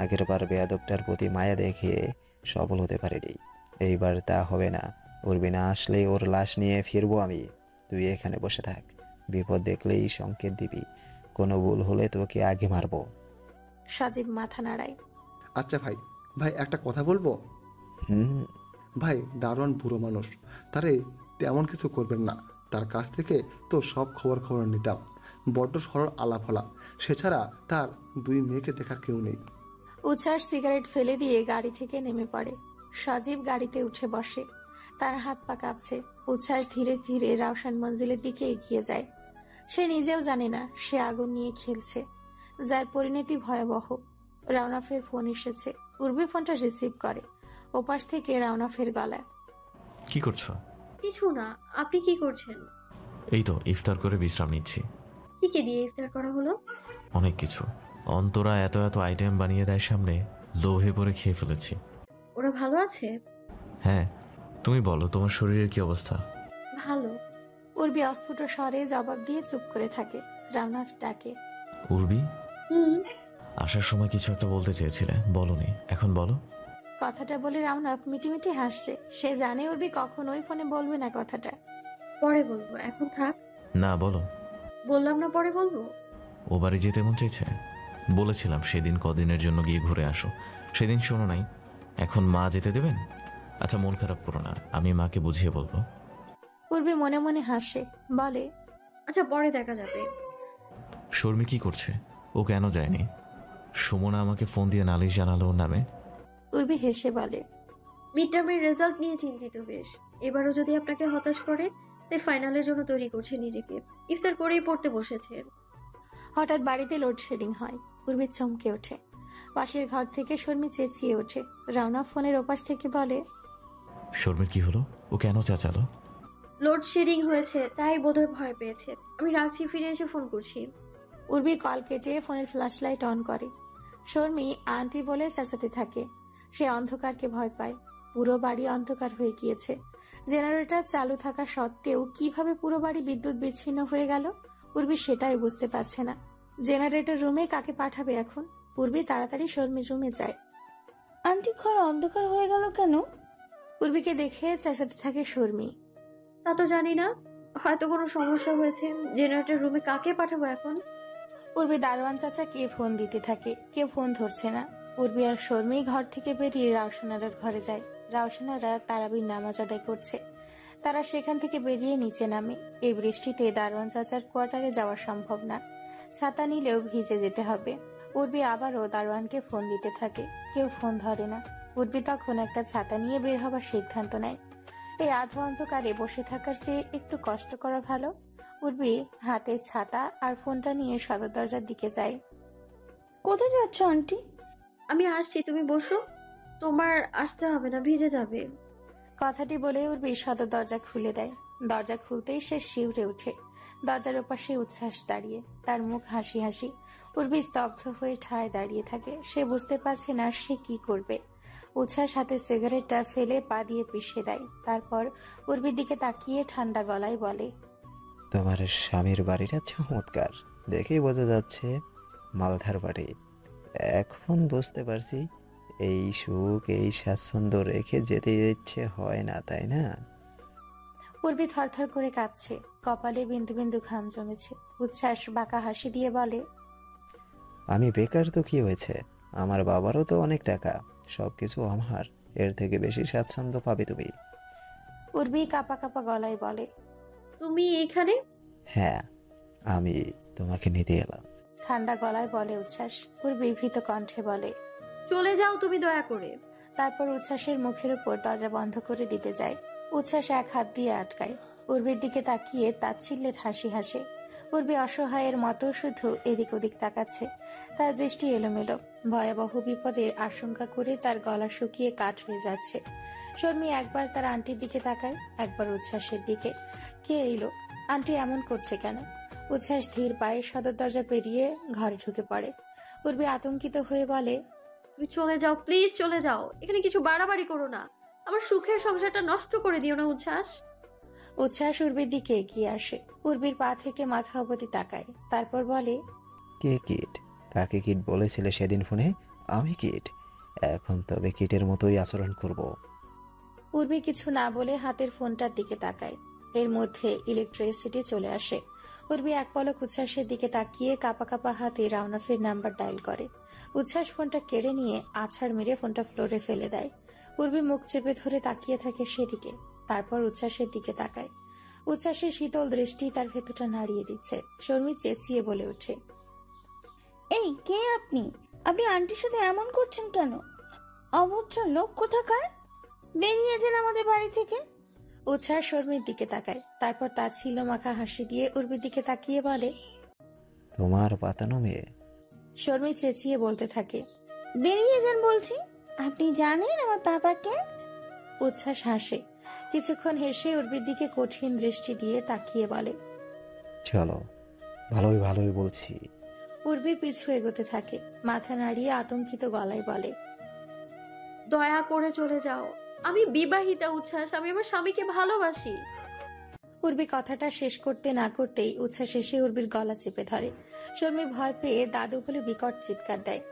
আগের বার বেয়াদবটার প্রতি মায়া দেখিয়ে সফল হতে পারিনি, এইবার তা হবে না। উর্বি না আসলে ওর লাশ নিয়ে ফিরবো আমি। তুই এখানে বসে থাক, বিপদ দেখলেই সংকেত দিবি। কোনো ভুল হলে তোকে আগে মারবো। সজীব মাথা নাড়ায়। আচ্ছা ভাই একটা কথা বলবো? ভাই, দারোয়ান বুড়ো মানুষ, তারে তেমন কিছু করবেন না। তার কাছ থেকে তো সব খবর নিতাম। বড্ড সরল আলাফলা, সে ছাড়া তার 2 মেয়েকে দেখার কেউ নেই। উচ্ছ্বাস সিগারেট ফেলে দিয়ে গাড়ি থেকে নেমে পড়ে। সজীব গাড়িতে উঠে বসে। তার হাত পা কাঁপছে। উচ্ছ্বাস ধীরে ধীরে রাউসান মঞ্জিলের দিকে এগিয়ে যায়। সে নিজেও জানে না সে আগুন নিয়ে খেলছে, যার পরিণতি ভয়াবহ। রাউনাফের ফোন এসেছে। উর্বি ফোনটা রিসিভ করে। ওপাশ থেকে রাউনাফের গলা, কি করছো? কিছু না। আপনি কি করছেন? এই তো ইফতার করে বিশ্রাম নিচ্ছি। কি দিয়ে ইফতার করা হলো? অনেক কিছু। অন্তরা এত আইটেম বানিয়ে দেয় সামনে, লোভে পড়ে খেয়ে ফেলেছি। ওরা ভালো আছে? হ্যাঁ, তুমি বলো, তোমার শরীরের কি অবস্থা? ভালো। উর্বি অস্ফুট স্বরে জবাব দিয়ে চুপ করে থাকে। রাউনাফ ডাকে, উর্বি, আসার সময় কিছু একটা বলতে চেয়েছিলে, বলনি, এখন বলো। কথাটা বলে রাউনাফ মিটিমিটি হাসছে। সে জানে উর্বি কখনোই ফোনে বলবে না কথাটা। পরে বলবো, এখন থাক। না, বলো। বললাম না পরে বলবো। ও বাড়ি যেতে মন চাইছে? বলেছিলাম সেদিন কদিনের জন্য গিয়ে ঘুরে আসো, সেদিন শোনো নাই। এখন মা যেতে দেবেন? আচ্ছা, মন খারাপ করো না, আমি মাকে বুঝিয়ে বলবো। উর্বি মনে মনে হাসে, বলে, আচ্ছা পরে দেখা যাবে। শর্মি কি করছে? ও কেন যায়নি? সুমনা আমাকে ফোন দিয়ে নালিশ জানালো ওর নামে। উর্বি হেসে বলে, মিড টার্মের রেজাল্ট নিয়ে চিন্তিত বেশ। এবারও যদি আপনাকে হতাশ করে, তাই ফাইনালের জন্য তৈরি করছে নিজেকে। ইফতার করেই পড়তে বসেছে। হঠাৎ বাড়িতে লোডশেডিং হয়। উর্বি চমকে ওঠে। পাশের ঘর থেকে শর্মি চেঁচিয়ে ওঠে। রাউনা ফোনের ওপাশ থেকে বলে, শর্মির কি হলো? ও কেন চাচালো? লোডশেডিং হয়েছে, তাই বোধহয় ভয় পেয়েছে। আমি রাখছি, ফিরে এসে ফোন করছি। উর্বি কল কেটে ফোনের ফ্ল্যাশ লাইট অন করে। শর্মি আন্টি বলে চেঁচাতে থাকে। সে অন্ধকারকে ভয় পায়। পুরো বাড়ি অন্ধকার হয়ে গিয়েছে। জেনারেটর চালু থাকা সত্ত্বেও কিভাবে পুরো বাড়ি বিদ্যুৎ বিচ্ছিন্ন হয়ে গেল উর্বি সেটাই বুঝতে পারছে না। জেনারেটর রুমে কাকে পাঠাবে এখন? উর্বি তাড়াতাড়ি শর্মির রুমে যায়। আন্টি, ঘর অন্ধকার হয়ে গেল কেন? উর্বিকে দেখে চেঁচাতে থাকে শর্মি। তা তো জানি না, হয়তো কোনো সমস্যা হয়েছে। জেনারেটর রুমে কাকে পাঠাবো এখন? উর্বি দারোয়ান চাচাকে ফোন দিতে থাকে, কেউ ফোন ধরছে না। উর্বি আর শর্মি ঘর থেকে বেরিয়ে রাউসানারার ঘরে যায়। রাউসানারা তারাবির নামাজ আদায় করছে। তারা সেখান থেকে বেরিয়ে নিচে নামে। এই বৃষ্টিতে দারোয়ান চাচার কোয়ার্টারে যাওয়া সম্ভব না। ছাতা নিলেও ভিজে যেতে হবে। উর্বি আবারও দারোয়ানকে ফোন দিতে থাকে, কেউ ফোন ধরে না। উর্বি তখন একটা ছাতা নিয়ে বের হবার সিদ্ধান্ত নেয়। এই আধো অন্ধকারে বসে থাকার চেয়ে একটু কষ্ট করা ভালো। উর্বি হাতে ছাতা আর ফোনটা নিয়ে সদর দরজার দিকে যায়। কোথায় যাচ্ছ আন্টি? আমি আসছি, তুমি বসো। তোমার আসতে হবে না, ভিজে যাবে। কথাটি বলে উর্বি সদর দরজা খুলে দেয়। দরজা খুলতেই সে শিউরে ওঠে। দরজার ওপাশে উচ্ছ্বাস দাঁড়িয়ে, তার মুখ হাসি হাসি। উর্বি স্তব্ধ হয়ে ঠায় দাঁড়িয়ে থাকে। সে বুঝতে পারছে না সে কি করবে। উচ্ছ্বাস হাতে সিগারেটটা ফেলে পা দিয়ে পিষে দেয়। তারপর উর্বির দিকে তাকিয়ে ঠান্ডা গলায় বলে, তোমার স্বামীর বাড়িটা চমৎকার, দেখেই বোঝা যাচ্ছে মালধার বাড়ি। এখন বুঝতে পারছি এই সুখ, এই স্বাচ্ছন্দ্য রেখে যেতে ইচ্ছে হয় না, তাই না? উর্বি থরথর করে কাঁপছে, কপালে বিন্দু বিন্দু ঘাম জমেছে। উচ্ছ্বাস বাঁকা হাসি দিয়ে বলে, আমি বেকার তো কি হয়েছে, আমার বাবারও তো অনেক টাকা, সবকিছু আমার, এর থেকে বেশি স্বাচ্ছন্দ্য পাবে তুমি। উর্বি কাঁপা কাঁপা গলায় বলে, তুমি এখানে? হ্যাঁ, আমি তোমাকে নিতে এলাম। ঠান্ডা গলায় বলে উচ্ছ্বাস। উর্বি ভীত কণ্ঠে বলে, চলে যাও তুমি দয়া করে। তারপর উচ্ছ্বাসের মুখের উপর দরজা বন্ধ করে দিতে যায়। উচ্ছ্বাস এক হাত দিয়ে আটকায়। উর্বির দিকে তাকিয়ে তাচ্ছিল্যের হাসি হাসে। উর্বি অসহায়ের মতো শুধু এদিক ওদিক তাকাচ্ছে। তার দৃষ্টি এলোমেলো, ভয়াবহ বিপদের আশঙ্কা করে তার গলা শুকিয়ে কাঠ হয়ে যাচ্ছে। শর্মি একবার তার আন্টির দিকে তাকায়, একবার উচ্ছ্বাসের দিকে। কে এলো? আন্টি এমন করছে কেন? উচ্ছ্বাস ধীর পায়ে সদর দরজা পেরিয়ে ঘরে ঢুকে পড়ে। উর্বি আতঙ্কিত হয়ে বলে, তুমি চলে যাও, প্লিজ চলে যাও। এখানে কিছু বাড়াবাড়ি করো না। আমার সুখের সংসারটা নষ্ট করে দিও না উচ্ছ্বাস। উচ্ছ্বাস উর্বির দিকে এগিয়ে আসে। উর্বির পা থেকে মাথা অবধি তাকায়, তারপর বলে, কে কিট? কাকে কিট বলেছিলে সেদিন ফোনে? আমি কিট। এখন তবে কিটের মতোই আচরণ করব। উর্বি কিছু না বলে হাতের ফোনটার দিকে তাকায়। এর মধ্যে ইলেকট্রিসিটি চলে আসে। উর্বি এক পলক উচ্ছ্বাসের দিকে তাকিয়ে কাঁপা কাঁপা হাতে রাউনাফের নাম্বার ডায়াল করে। উচ্ছ্বাস ফোনটা কেড়ে নিয়ে আছাড় মেরে ফোনটা ফ্লোরে ফেলে দেয়। উর্বি মুখ চেপে ধরে তাকিয়ে থাকে সেদিকে, তারপর উচ্ছ্বাসের দিকে তাকায়। উচ্ছ্বাসের শীতল দৃষ্টি তার ভেতরটা নাড়িয়ে দিচ্ছে। শর্মি চেঁচিয়ে বলে ওঠে, এই কে আপনি? আপনি আন্টির সাথে এমন করছেন কেন? অভদ্র লোক কোথাকার! বেরিয়ে যান আমাদের বাড়ি থেকে। উচ্ছ্বাস শর্মির দিকে তাকায়, তারপর তার ছিল মাখা হাসি দিয়ে উর্বির দিকে তাকিয়ে বলে, তোমার পাতানো মেয়ে। শর্মি চেঁচিয়ে বলতে থাকে, বেরিয়ে যান বলছি। আপনি জানেন আমার পাপাকে? উচ্ছ্বাস হাসে। কিছুক্ষণ হেসে উর্বির দিকে কঠিন দৃষ্টি দিয়ে তাকিয়ে বলে, চলো, ভালোই ভালোই বলছি। উর্বি পিছু এগোতে থাকে, মাথা নাড়িয়ে আতঙ্কিত গলায় বলে, দয়া করে চলে যাও। আমি বিবাহিতা উচ্ছ্বাস, আমি আমার স্বামীকে ভালোবাসি। উর্বি কথাটা শেষ করতে না করতেই উচ্ছ্বাস এসে উর্বির গলা চেপে ধরে। শর্মি ভয় পেয়ে দাদু বলে বিকট চিৎকার দেয়।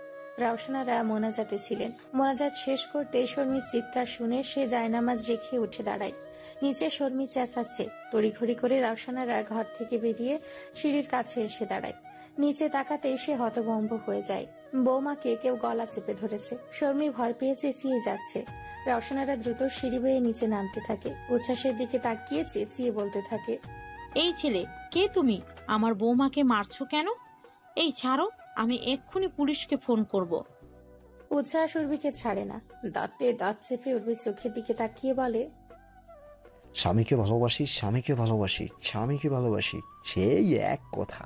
রওশনারা মোনাজাতে ছিলেন। মোনাজাত শেষ করতে শর্মির চিৎকার শুনে সে জায়নামাজ রেখে উঠে দাঁড়ায়। নিচে শর্মি চেঁচাচ্ছে। তড়িঘড়ি করে রওশনারা ঘর থেকে বেরিয়ে সিঁড়ির কাছে এসে দাঁড়ায়। নিচে তাকাতে সে হতভম্ব হয়ে যায়। বৌমাকে কেউ গলা চেপে ধরেছে। শর্মি ভয় পেয়ে চেঁচিয়ে যাচ্ছে। রওশনারা দ্রুত সিঁড়ি বেয়ে নিচে নামতে থাকে। উচ্ছ্বাসের দিকে তাকিয়ে চেঁচিয়ে বলতে থাকে, এই ছেলে, কে তুমি? আমার বৌমাকে মারছো কেন? এই ছাড়ো, আমি এক্ষুনি পুলিশকে ফোন করব। উচ্ছ্বাস উর্বিকে ছাড়ে না। দাঁতে দাঁত চেপে উর্বির চোখের দিকে তাকিয়ে বলে, স্বামীকে ভালোবাসি, স্বামীকে ভালোবাসি, স্বামীকে ভালোবাসি, সেই এক কথা,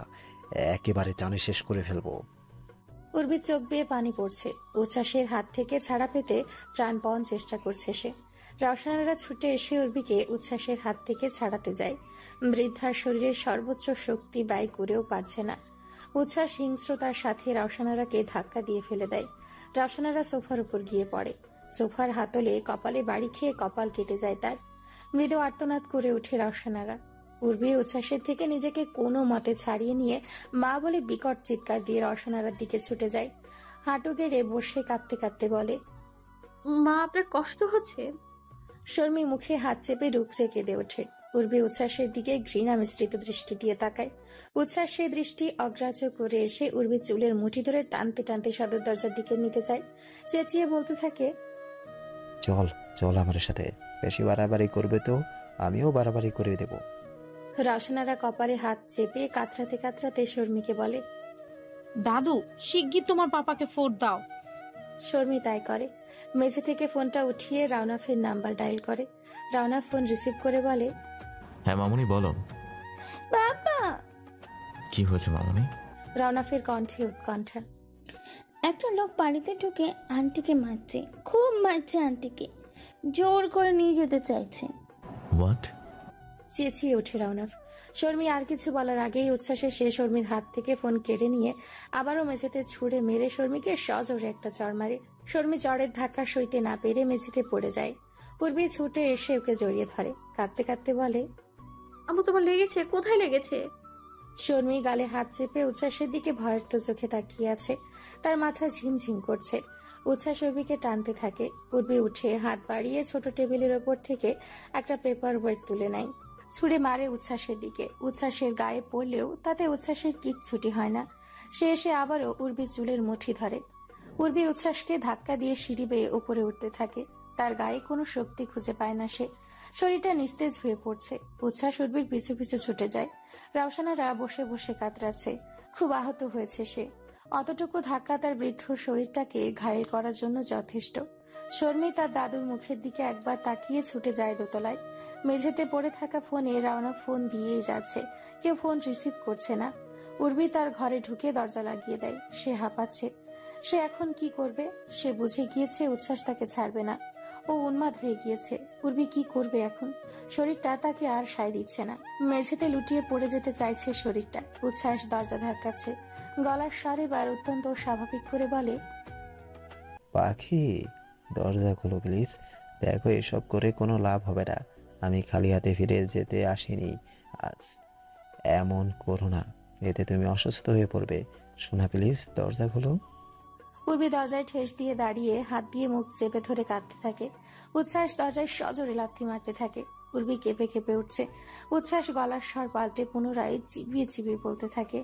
একেবারে জানে শেষ করে ফেলবো। উর্বির চোখ বেয়ে পানি পড়ছে। উচ্ছ্বাসের হাত থেকে ছাড়া পেতে প্রাণপণ চেষ্টা করছে সে। রওশনারা ছুটে এসে উর্বিকে উচ্ছ্বাসের হাত থেকে ছাড়াতে যায়। বৃদ্ধার শরীরের সর্বোচ্চ শক্তি ব্যয় করেও পারছে না। উচ্ছ্বাস হিংস্রতার সাথে রওশনারাকে ধাক্কা দিয়ে ফেলে দেয়। রওশনারা সোফার উপর গিয়ে পড়ে। সোফার হাতলে কপালে বাড়ি খেয়ে কপাল কেটে যায় তার। মৃদু আর্তনাদ করে ওঠে রওশনারা। উর্বি উচ্ছ্বাসের থেকে নিজেকে কোনো মতে ছাড়িয়ে নিয়ে মা বলে বিকট চিৎকার দিয়ে রওশনারার দিকে ছুটে যায়। হাঁটু গেড়ে বসে কাঁদতে কাঁদতে বলে, মা, আপনার কষ্ট হচ্ছে? শর্মি মুখে হাত চেপে রুখরে কেঁদে ওঠে। উর্বি উচ্ছ্বাসের দিকে ঘৃণা মিশ্রিত দৃষ্টি দিয়ে তাকায়। উচ্ছ্বাস সেই দৃষ্টি অগ্রাহ্য করে এসে উর্বি চুলের মুঠি ধরে টানতে টানতে সদর দরজার দিকে নিতে যায়। চেঁচিয়ে বলতে থাকে, চল চল আমার সাথে, বেশি বাড়াবাড়ি করবে তো আমিও বাড়াবাড়ি করে দেব। রওশনারা কপালে হাত চেপে কাতরাতে কাতরাতে শর্মিকে বলে, দাদু, শিগগির তোমার পাপাকে ফোন দাও। শর্মি তাই করে। মেঝে থেকে ফোনটা উঠিয়ে রাউনাফের নাম্বার ডায়াল করে। রাউনা ফোন রিসিভ করে বলে, হ্যাঁ মামুনি, বলো। বাবা! কি হয়েছে মামুনি? রাউনাফের কণ্ঠে উৎকণ্ঠা। একটা লোক বাড়িতে ঢুকে আন্টিকে মারছে, খুব মারছে আন্টিকে, জোর করে নিয়ে যেতে চাইছে। হোয়াট? চেঁচিয়ে ওঠে রাউনাফ। শর্মি আর কিছু বলার আগেই উচ্ছ্বাসে সে শর্মির হাত থেকে ফোন কেড়ে নিয়ে আবারও মেঝেতে ছুঁড়ে মেরে শর্মিকে সজোরে একটা চড় মারে। শর্মি চড়ের ধাক্কা সইতে না পেরে মেঝেতে পড়ে যায়। পূর্বে ছুটে এসে ওকে জড়িয়ে ধরে, কাঁদতে কাঁদতে বলে, আম্মু, তোমার লেগেছে? কোথায় লেগেছে? শর্মি গালে হাত চেপে উচ্ছ্বাসের দিকে ভয়ের তো চোখে তাকিয়ে আছে। তার মাথা ঝিমঝিম করছে। উচ্ছ্বাস উর্বিকে টানতে থাকে। উর্বি উঠে হাত বাড়িয়ে ছোট টেবিলের ওপর থেকে একটা পেপার ওয়েট তুলে নেয়। ছুঁড়ে মারে উচ্ছ্বাসের দিকে। উচ্ছ্বাসের গায়ে পড়লেও তাতে উচ্ছ্বাসের কিচ্ছুটি হয় না। সে এসে আবারও উর্বির চুলের মুঠি ধরে। উর্বি উচ্ছ্বাসকে ধাক্কা দিয়ে সিঁড়ি বেয়ে উপরে উঠতে থাকে। তার গায়ে কোনো শক্তি খুঁজে পায় না সে, শরীরটা নিস্তেজ হয়ে পড়ছে। উচ্ছ্বাস উর্বির পিছু পিছু ছুটে যায়। রাউসানারা বসে বসে কাতরাচ্ছে। খুব আহত হয়েছে সে। অতটুকু ধাক্কা তার বৃদ্ধ শরীরটাকে ঘায়েল করার জন্য যথেষ্ট। শর্মী তার দাদুর মুখের দিকে একবার তাকিয়ে ছুটে যায় দোতলায়। মেঝেতে পড়ে থাকা ফোনে রাওনা ফোন দিয়েই যাচ্ছে, কেউ ফোন রিসিভ করছে না। উর্বি তার ঘরে ঢুকে দরজা লাগিয়ে দেয়। সে হাঁপাচ্ছে। সে এখন কি করবে? সে বুঝে গিয়েছে উচ্ছ্বাস তাকে ছাড়বে না। ও উন্মাদ হয়ে গিয়েছে। উর্বি কি করবে এখন? শরীরটা তাকে আর সায় দিচ্ছে না। মেঝেতে লুটিয়ে পড়ে যেতে চাইছে শরীরটা। উচ্ছ্বাস দরজা ধাক্কাচ্ছে। গলার স্বর এবার অত্যন্ত স্বাভাবিক করে বলে, পাখি, দরজা খোলো প্লিজ। দেখো, এসব করে কোনো লাভ হবে না। আমি খালি হাতে ফিরে যেতে আসিনি আজ। এমন করো না, এতে তুমি অসুস্থ হয়ে পড়বে। শোনা, প্লিজ দরজা খোলো। উর্বি দরজায় ঠেস দিয়ে দাঁড়িয়ে হাত দিয়ে মুখ চেপে ধরে কাঁদতে থাকে। উচ্ছ্বাস দরজায় সজোরে লাথি মারতে থাকে। উর্বি কেঁপে কেঁপে উঠছে। উচ্ছ্বাস গলার স্বর পাল্টে পুনরায় চিবিয়ে চিবিয়ে বলতে থাকে,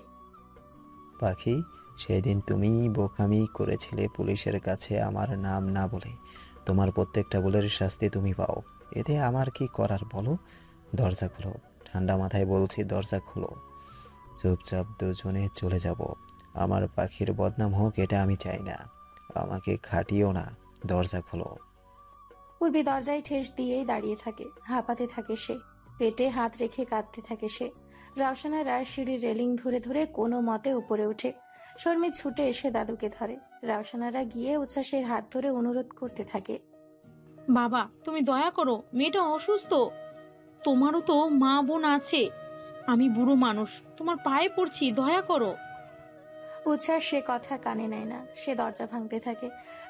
পাখি, সেদিন তুমি বোকামি করেছিলে পুলিশের কাছে আমার নাম না বলে। তোমার প্রত্যেকটা ভুলের শাস্তি তুমি পাও। এতে আমার কি করার বলো? দরজা খোলো। ঠান্ডা মাথায় বলছি, দরজা খোলো। চুপচাপ দুজনে চলে যাব। আমার পাখির বদনাম হোক, এটা আমি চাই না। আমাকে খাটিও না। দরজা খোলো। উর্বি দরজায় ঠেস দিয়েই দাঁড়িয়ে থাকে। হাঁপাতে থাকে সে। পেটে হাত রেখে কাঁদতে থাকে সে। রাউসানারা সিঁড়ির রেলিং ধরে ধরে কোনো মতে উপরে ওঠে। শর্মী ছুটে এসে দাদুকে ধরে। রাউসানারা গিয়ে উচ্ছ্বাসের হাত ধরে অনুরোধ করতে থাকে, বাবা, তুমি দয়া করো, মেয়েটা অসুস্থ। তোমারও তো মা বোন আছে। আমি বুড়ো মানুষ, তোমার পায়ে পড়ছি, দয়া করো। উচ্ছ্বাস সে কথা কানে নেয় না। সে দরজা ভাঙতে থাকে।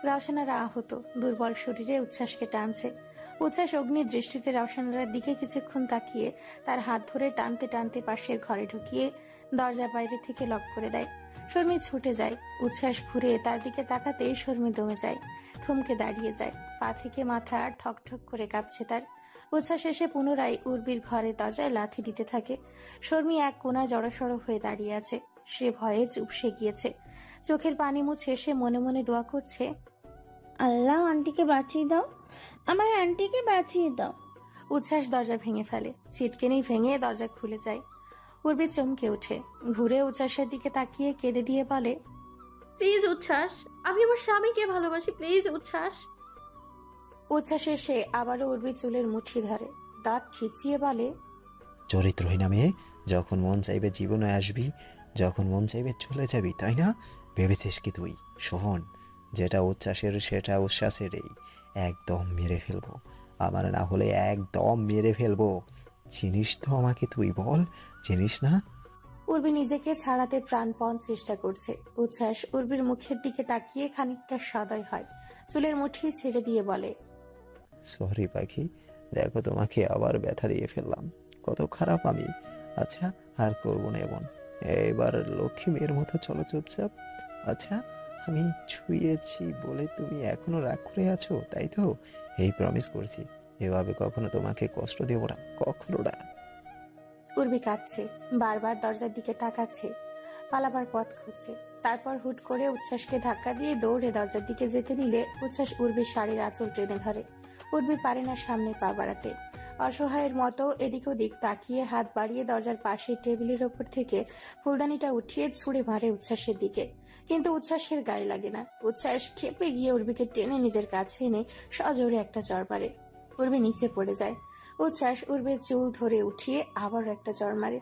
রাউসানারা আহত, দুর্বল শরীরে উচ্ছ্বাসকে টানছে। উচ্ছ্বাস অগ্নি দৃষ্টিতে রাউসানারার দিকে কিছুক্ষণ তাকিয়ে তার হাত ধরে টানতে টানতে পাশের ঘরে ঢুকিয়ে দরজা বাইরে থেকে লক করে দেয়। শর্মী ছুটে যায়। উচ্ছ্বাস ঘুরে তার দিকে তাকাতেই শর্মী দমে যায়, থমকে দাঁড়িয়ে যায়। পা থেকে মাথা ঠক ঠক করে কাঁপছে তার। উচ্ছ্বাস এসে পুনরায় উর্বির ঘরে দরজায় লাথি দিতে থাকে। শর্মী এক কোণায় জড়সড় হয়ে দাঁড়িয়ে আছে। সে ভয়ে চুপসে গিয়েছে। চোখের পানি মুছে সে মনে মনে দোয়া করছে, আল্লাহ, আন্টিকে বাঁচিয়ে দাও, আমার আন্টিকে বাঁচিয়ে দাও। উচ্ছ্বাস দরজা ভেঙে ফেলে। ছিটকেনি ভেঙে দরজা খুলে যায়। উর্বি চমকে ওঠে। ঘুরে উচ্ছ্বাসের দিকে তাকিয়ে কেঁদে দিয়ে বলে, প্লিজ উচ্ছ্বাস, আমি আমার স্বামীকে ভালোবাসি, প্লিজ উচ্ছ্বাস। উচ্ছ্বাস এসে আবারও উর্বির চুলের মুঠি ধরে, দাঁত খিচিয়ে বলে, চরিত্রহীন মেয়ে, যখন মন চাইবে জীবনে আসবি, যখন মন চাইবে চলে যাবি, তাই না? ভেবেছিস কি তুই? শোন, যেটা উচ্ছ্বাসের সেটা উচ্ছ্বাসেরই। একদম মেরে ফেলবো। আমার না হলে একদম মেরে ফেলবো। চিনিস তো আমাকে? তুই বল, চিনিস না? উর্বি নিজেকে ছাড়াতে প্রাণপণ চেষ্টা করছে। উচ্ছ্বাস উর্বির মুখের দিকে তাকিয়ে খানিকটা সদয় হয়। চুলের মুঠি ছেড়ে দিয়ে বলে, সরি পাখি, দেখো তোমাকে আবার ব্যথা দিয়ে ফেললাম। কত খারাপ আমি। আচ্ছা, আর করবো না এমন। এবার লক্ষ্মী মেয়ের মতো চলো চুপচাপ। আচ্ছা, আমি ছুঁয়েছি বলে তুমি এখনো রাগ করে আছো, তাই তো? এই প্রমিস করছি, এভাবে কখনো তোমাকে কষ্ট দেবো না, কখনো না। উর্বি কাঁদছে, বারবার দরজার দিকে তাকাচ্ছে, পালাবার পথ খুঁজছে। তারপর হুট করে উচ্ছ্বাসকে ধাক্কা দিয়ে দৌড়ে দরজার দিকে যেতে নিলে উচ্ছ্বাস উর্বির শাড়ির আঁচল টেনে ধরে। উর্বি পারে না সামনে পা বাড়াতে। অসহায়ের মতো এদিক ওদিক তাকিয়ে হাত বাড়িয়ে দরজার পাশে টেবিলের ওপর থেকে ফুলদানিটা উঠিয়ে ছুঁড়ে মারে উচ্ছ্বাসের দিকে। কিন্তু উচ্ছ্বাসের গায়ে লাগে না। উচ্ছ্বাস ক্ষেপে গিয়ে উর্বিকে টেনে নিজের কাছে এনে সজোরে একটা চড় মারে। উর্বি নিচে পড়ে যায়। উচ্ছ্বাস উর্বির চুল ধরে উঠিয়ে আবার একটা চড় মারে।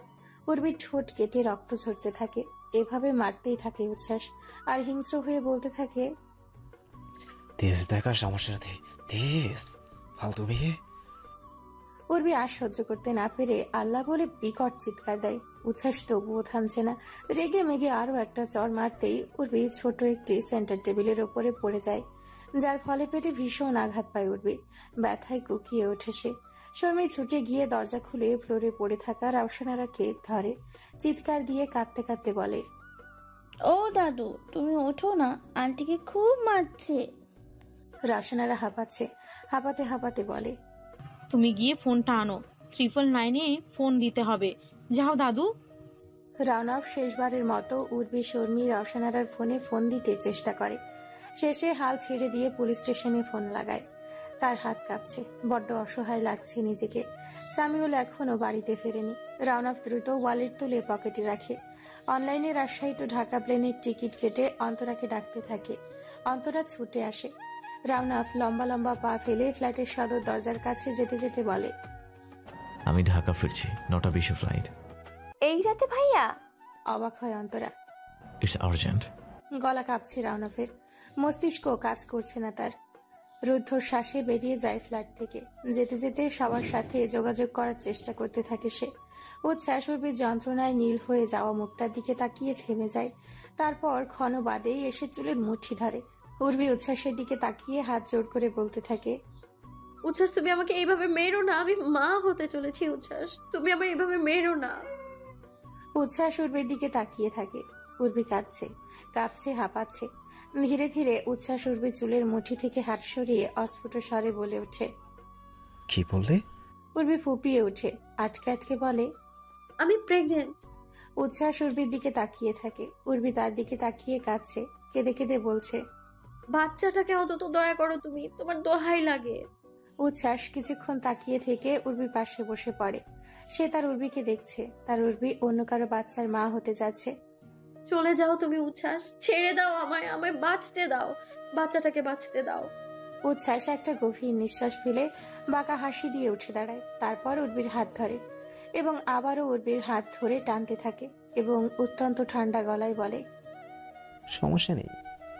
উর্বির ঠোঁট কেটে রক্ত ঝরতে থাকে। এভাবে মারতেই থাকে উচ্ছ্বাস, আর হিংস্র হয়ে বলতে থাকে, দেশ দেখার সমস্যা নেই, দেশ ফালতু মেয়ে। উর্বি আর সহ্য করতে না পেরে আল্লাহ বলে বিকট চিৎকার দেয়। উচ্ছ্বাস তবুও থামছে না। রেগে মেগে আরো একটা চড় মারতেই উর্বি ছোট একটি সেন্টার টেবিলের ওপরে পড়ে যায়, যার ফলে পেটে ভীষণ আঘাত পায় উর্বি। ব্যথায় কুকিয়ে ওঠে সে। শর্মী ছুটে গিয়ে দরজা খুলে ফ্লোরে পড়ে থাকা রাউসানারাকে ধরে। চিৎকার দিয়ে কাঁদতে কাঁদতে বলে, ও দাদু, তুমি ওঠো না, আন্টিকে খুব মারছে। রাউসানারা হাঁপাচ্ছে। হাঁপাতে হাঁপাতে বলে, তুমি গিয়ে ফোনটা আনো, 999-এ ফোন দিতে হবে। যাও দাদু। রওনক শেষবারের মতো উর্বি, শর্মি, রওশনারার ফোনে ফোন দিতে চেষ্টা করে। শেষে হাল ছেড়ে দিয়ে পুলিশ স্টেশনে ফোন লাগায়। তার হাত কাঁপছে, বড্ড অসহায় লাগছে নিজেকে। সামিউল এখনো বাড়িতে ফেরেনি। রওনক দ্রুত ওয়ালেট তুলে পকেটে রাখে। অনলাইনে রাজশাহী টু ঢাকা প্লেনের টিকিট কেটে অন্তরাকে ডাকতে থাকে। অন্তরা ছুটে আসে। রওনক লম্বা লম্বা পা ফেলে ফ্ল্যাটের সদর দরজার কাছে যেতে যেতে বলে, আমি ঢাকা ফিরছি, 9:20 ফ্লাইট। এই রাতে ভাইয়া? অবাক হয় অন্তরা। It's urgent. গলা কাঁপছে রওনকের, মস্তিষ্ক কাজ করছে না তার। রুদ্ধশ্বাসে বেরিয়ে যায় ফ্ল্যাট থেকে। যেতে যেতে সবার সাথে যোগাযোগ করার চেষ্টা করতে থাকে সে। উচ্ছ্বাস উর্বির যন্ত্রণায় নীল হয়ে যাওয়া মুখটার দিকে তাকিয়ে থেমে যায়। তারপর ক্ষণ বাদেই এসে চুলের মুঠি ধরে। উর্বি উচ্ছ্বাসের দিকে তাকিয়ে হাত জোড় করে বলতে থাকে, উচ্ছ্বাস, তুমি আমাকে এইভাবে মেরো না, আমি মা হতে চলেছি। উচ্ছ্বাস, তুমি আমার এইভাবে মেরো না। উচ্ছ্বাস উর্বির দিকে তাকিয়ে থাকে। উর্বি কাঁদছে, কাঁপছে, হাঁপাচ্ছে। ধীরে ধীরে উচ্ছ্বাস উর্বির চুলের মুঠি থেকে হাত সরিয়ে অস্ফুট স্বরে বলে ওঠে, কি বললে? উর্বি ফুপিয়ে ওঠে, আটকে আটকে বলে, আমি প্রেগনেন্ট। উচ্ছ্বাস উর্বির দিকে তাকিয়ে থাকে। উর্বি তার দিকে তাকিয়ে কাঁদছে, কেঁদে কেঁদে বলছে, বাচ্চাটাকে অন্তত দয়া করো তুমি, তোমার দোহাই লাগে। উচ্ছ্বাস কিছুক্ষণ তাকিয়ে থেকে উর্বির পাশে বসে পড়ে। সে তার উর্বিকে দেখছে। তার উর্বি অন্য কারো বাচ্চার মা হতে যাচ্ছে। চলে যাও তুমি উচ্ছ্বাস, ছেড়ে দাও আমায়, আমায় বাঁচতে দাও, বাচ্চাটাকে বাঁচতে দাও। উচ্ছ্বাস একটা গভীর নিঃশ্বাস ফেলে বাঁকা হাসি দিয়ে উঠে দাঁড়ায়। তারপর উর্বির হাত ধরে এবং আবারও উর্বির হাত ধরে টানতে থাকে এবং অত্যন্ত ঠান্ডা গলায় বলে, সমস্যা নেই,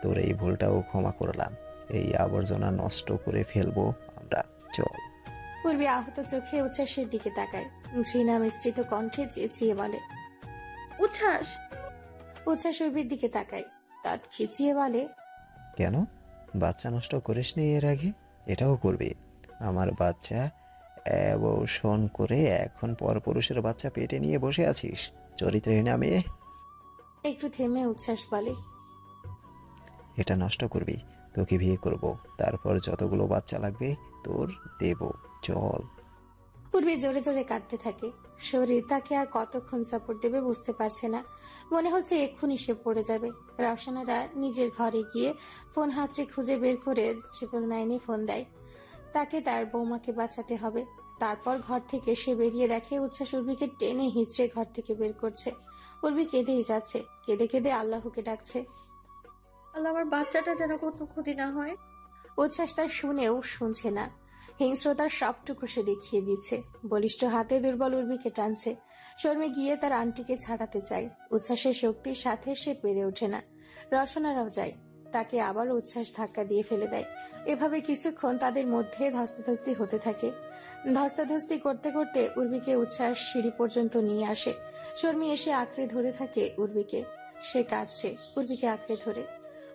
তোর এই ভুলটাও ক্ষমা করলাম। এই আবর্জনা নষ্ট করে ফেলবো আমরা, চল। উর্বি আহত চোখে উচ্ছ্বাসের দিকে তাকায়। ঘৃণা মিশ্রিত কণ্ঠে চেঁচিয়ে বলে, উচ্ছ্বাস। উচ্ছ্বাস উর্বির দিকে তাকায়, দাঁত খিচিয়ে বলে, কেন? বাচ্চা নষ্ট করিসনি এর আগে? এটাও করবে? আমার বাচ্চা অ্যাবর্শন করে এখন পরপুরুষের বাচ্চা পেটে নিয়ে বসে আছিস, চরিত্রহীন মেয়ে। একটু থেমে উচ্ছ্বাস বলে, এটা নষ্ট করবি, তোকে বিয়ে করব, তারপর যতগুলো বাচ্চা লাগবে তোর দেব, চল। উর্বি জোরে জোরে কাঁদতে থাকে। শরীর তাকে আর কতক্ষণ সাপোর্ট দেবে বুঝতে পারছে না। মনে হচ্ছে এক্ষুনি সে পড়ে যাবে। রওশনারা নিজের ঘরে গিয়ে ফোন হাতড়ে খুঁজে বের করে 999-এ ফোন দেয়। তাকে তার বৌমাকে বাঁচাতে হবে। তারপর ঘর থেকে সে বেরিয়ে দেখে উচ্ছ্বাস উর্বিকে টেনে হিঁচড়ে ঘর থেকে বের করছে। উর্বি কেঁদেই যাচ্ছে, কেঁদে কেঁদে আল্লাহকে ডাকছে, আল্লাহ, আমার বাচ্চাটা যেন কোনো ক্ষতি না হয়। উচ্ছ্বাস তার শুনেও শুনছে না। হিংস্রতার সবটুকু সে দেখিয়ে দিচ্ছে। বলিষ্ঠ হাতে দুর্বল উর্বিকে টানছে। শর্মে গিয়ে তার আন্টিকে ছাড়াতে চায়। উচ্ছ্বাসের শক্তির সাথে সে পেরে ওঠে না। রসনারাও যায়, তাকে আবার উচ্ছ্বাস ধাক্কা দিয়ে ফেলে দেয়। এভাবে কিছুক্ষণ তাদের মধ্যে ধস্তাধস্তি হতে থাকে। ধস্তাধস্তি করতে করতে উর্বিকে উচ্ছ্বাস সিঁড়ি পর্যন্ত নিয়ে আসে। শর্মি এসে আঁকড়ে ধরে থাকে উর্বিকে। সে কাঁদছে, উর্বিকে আঁকড়ে ধরে।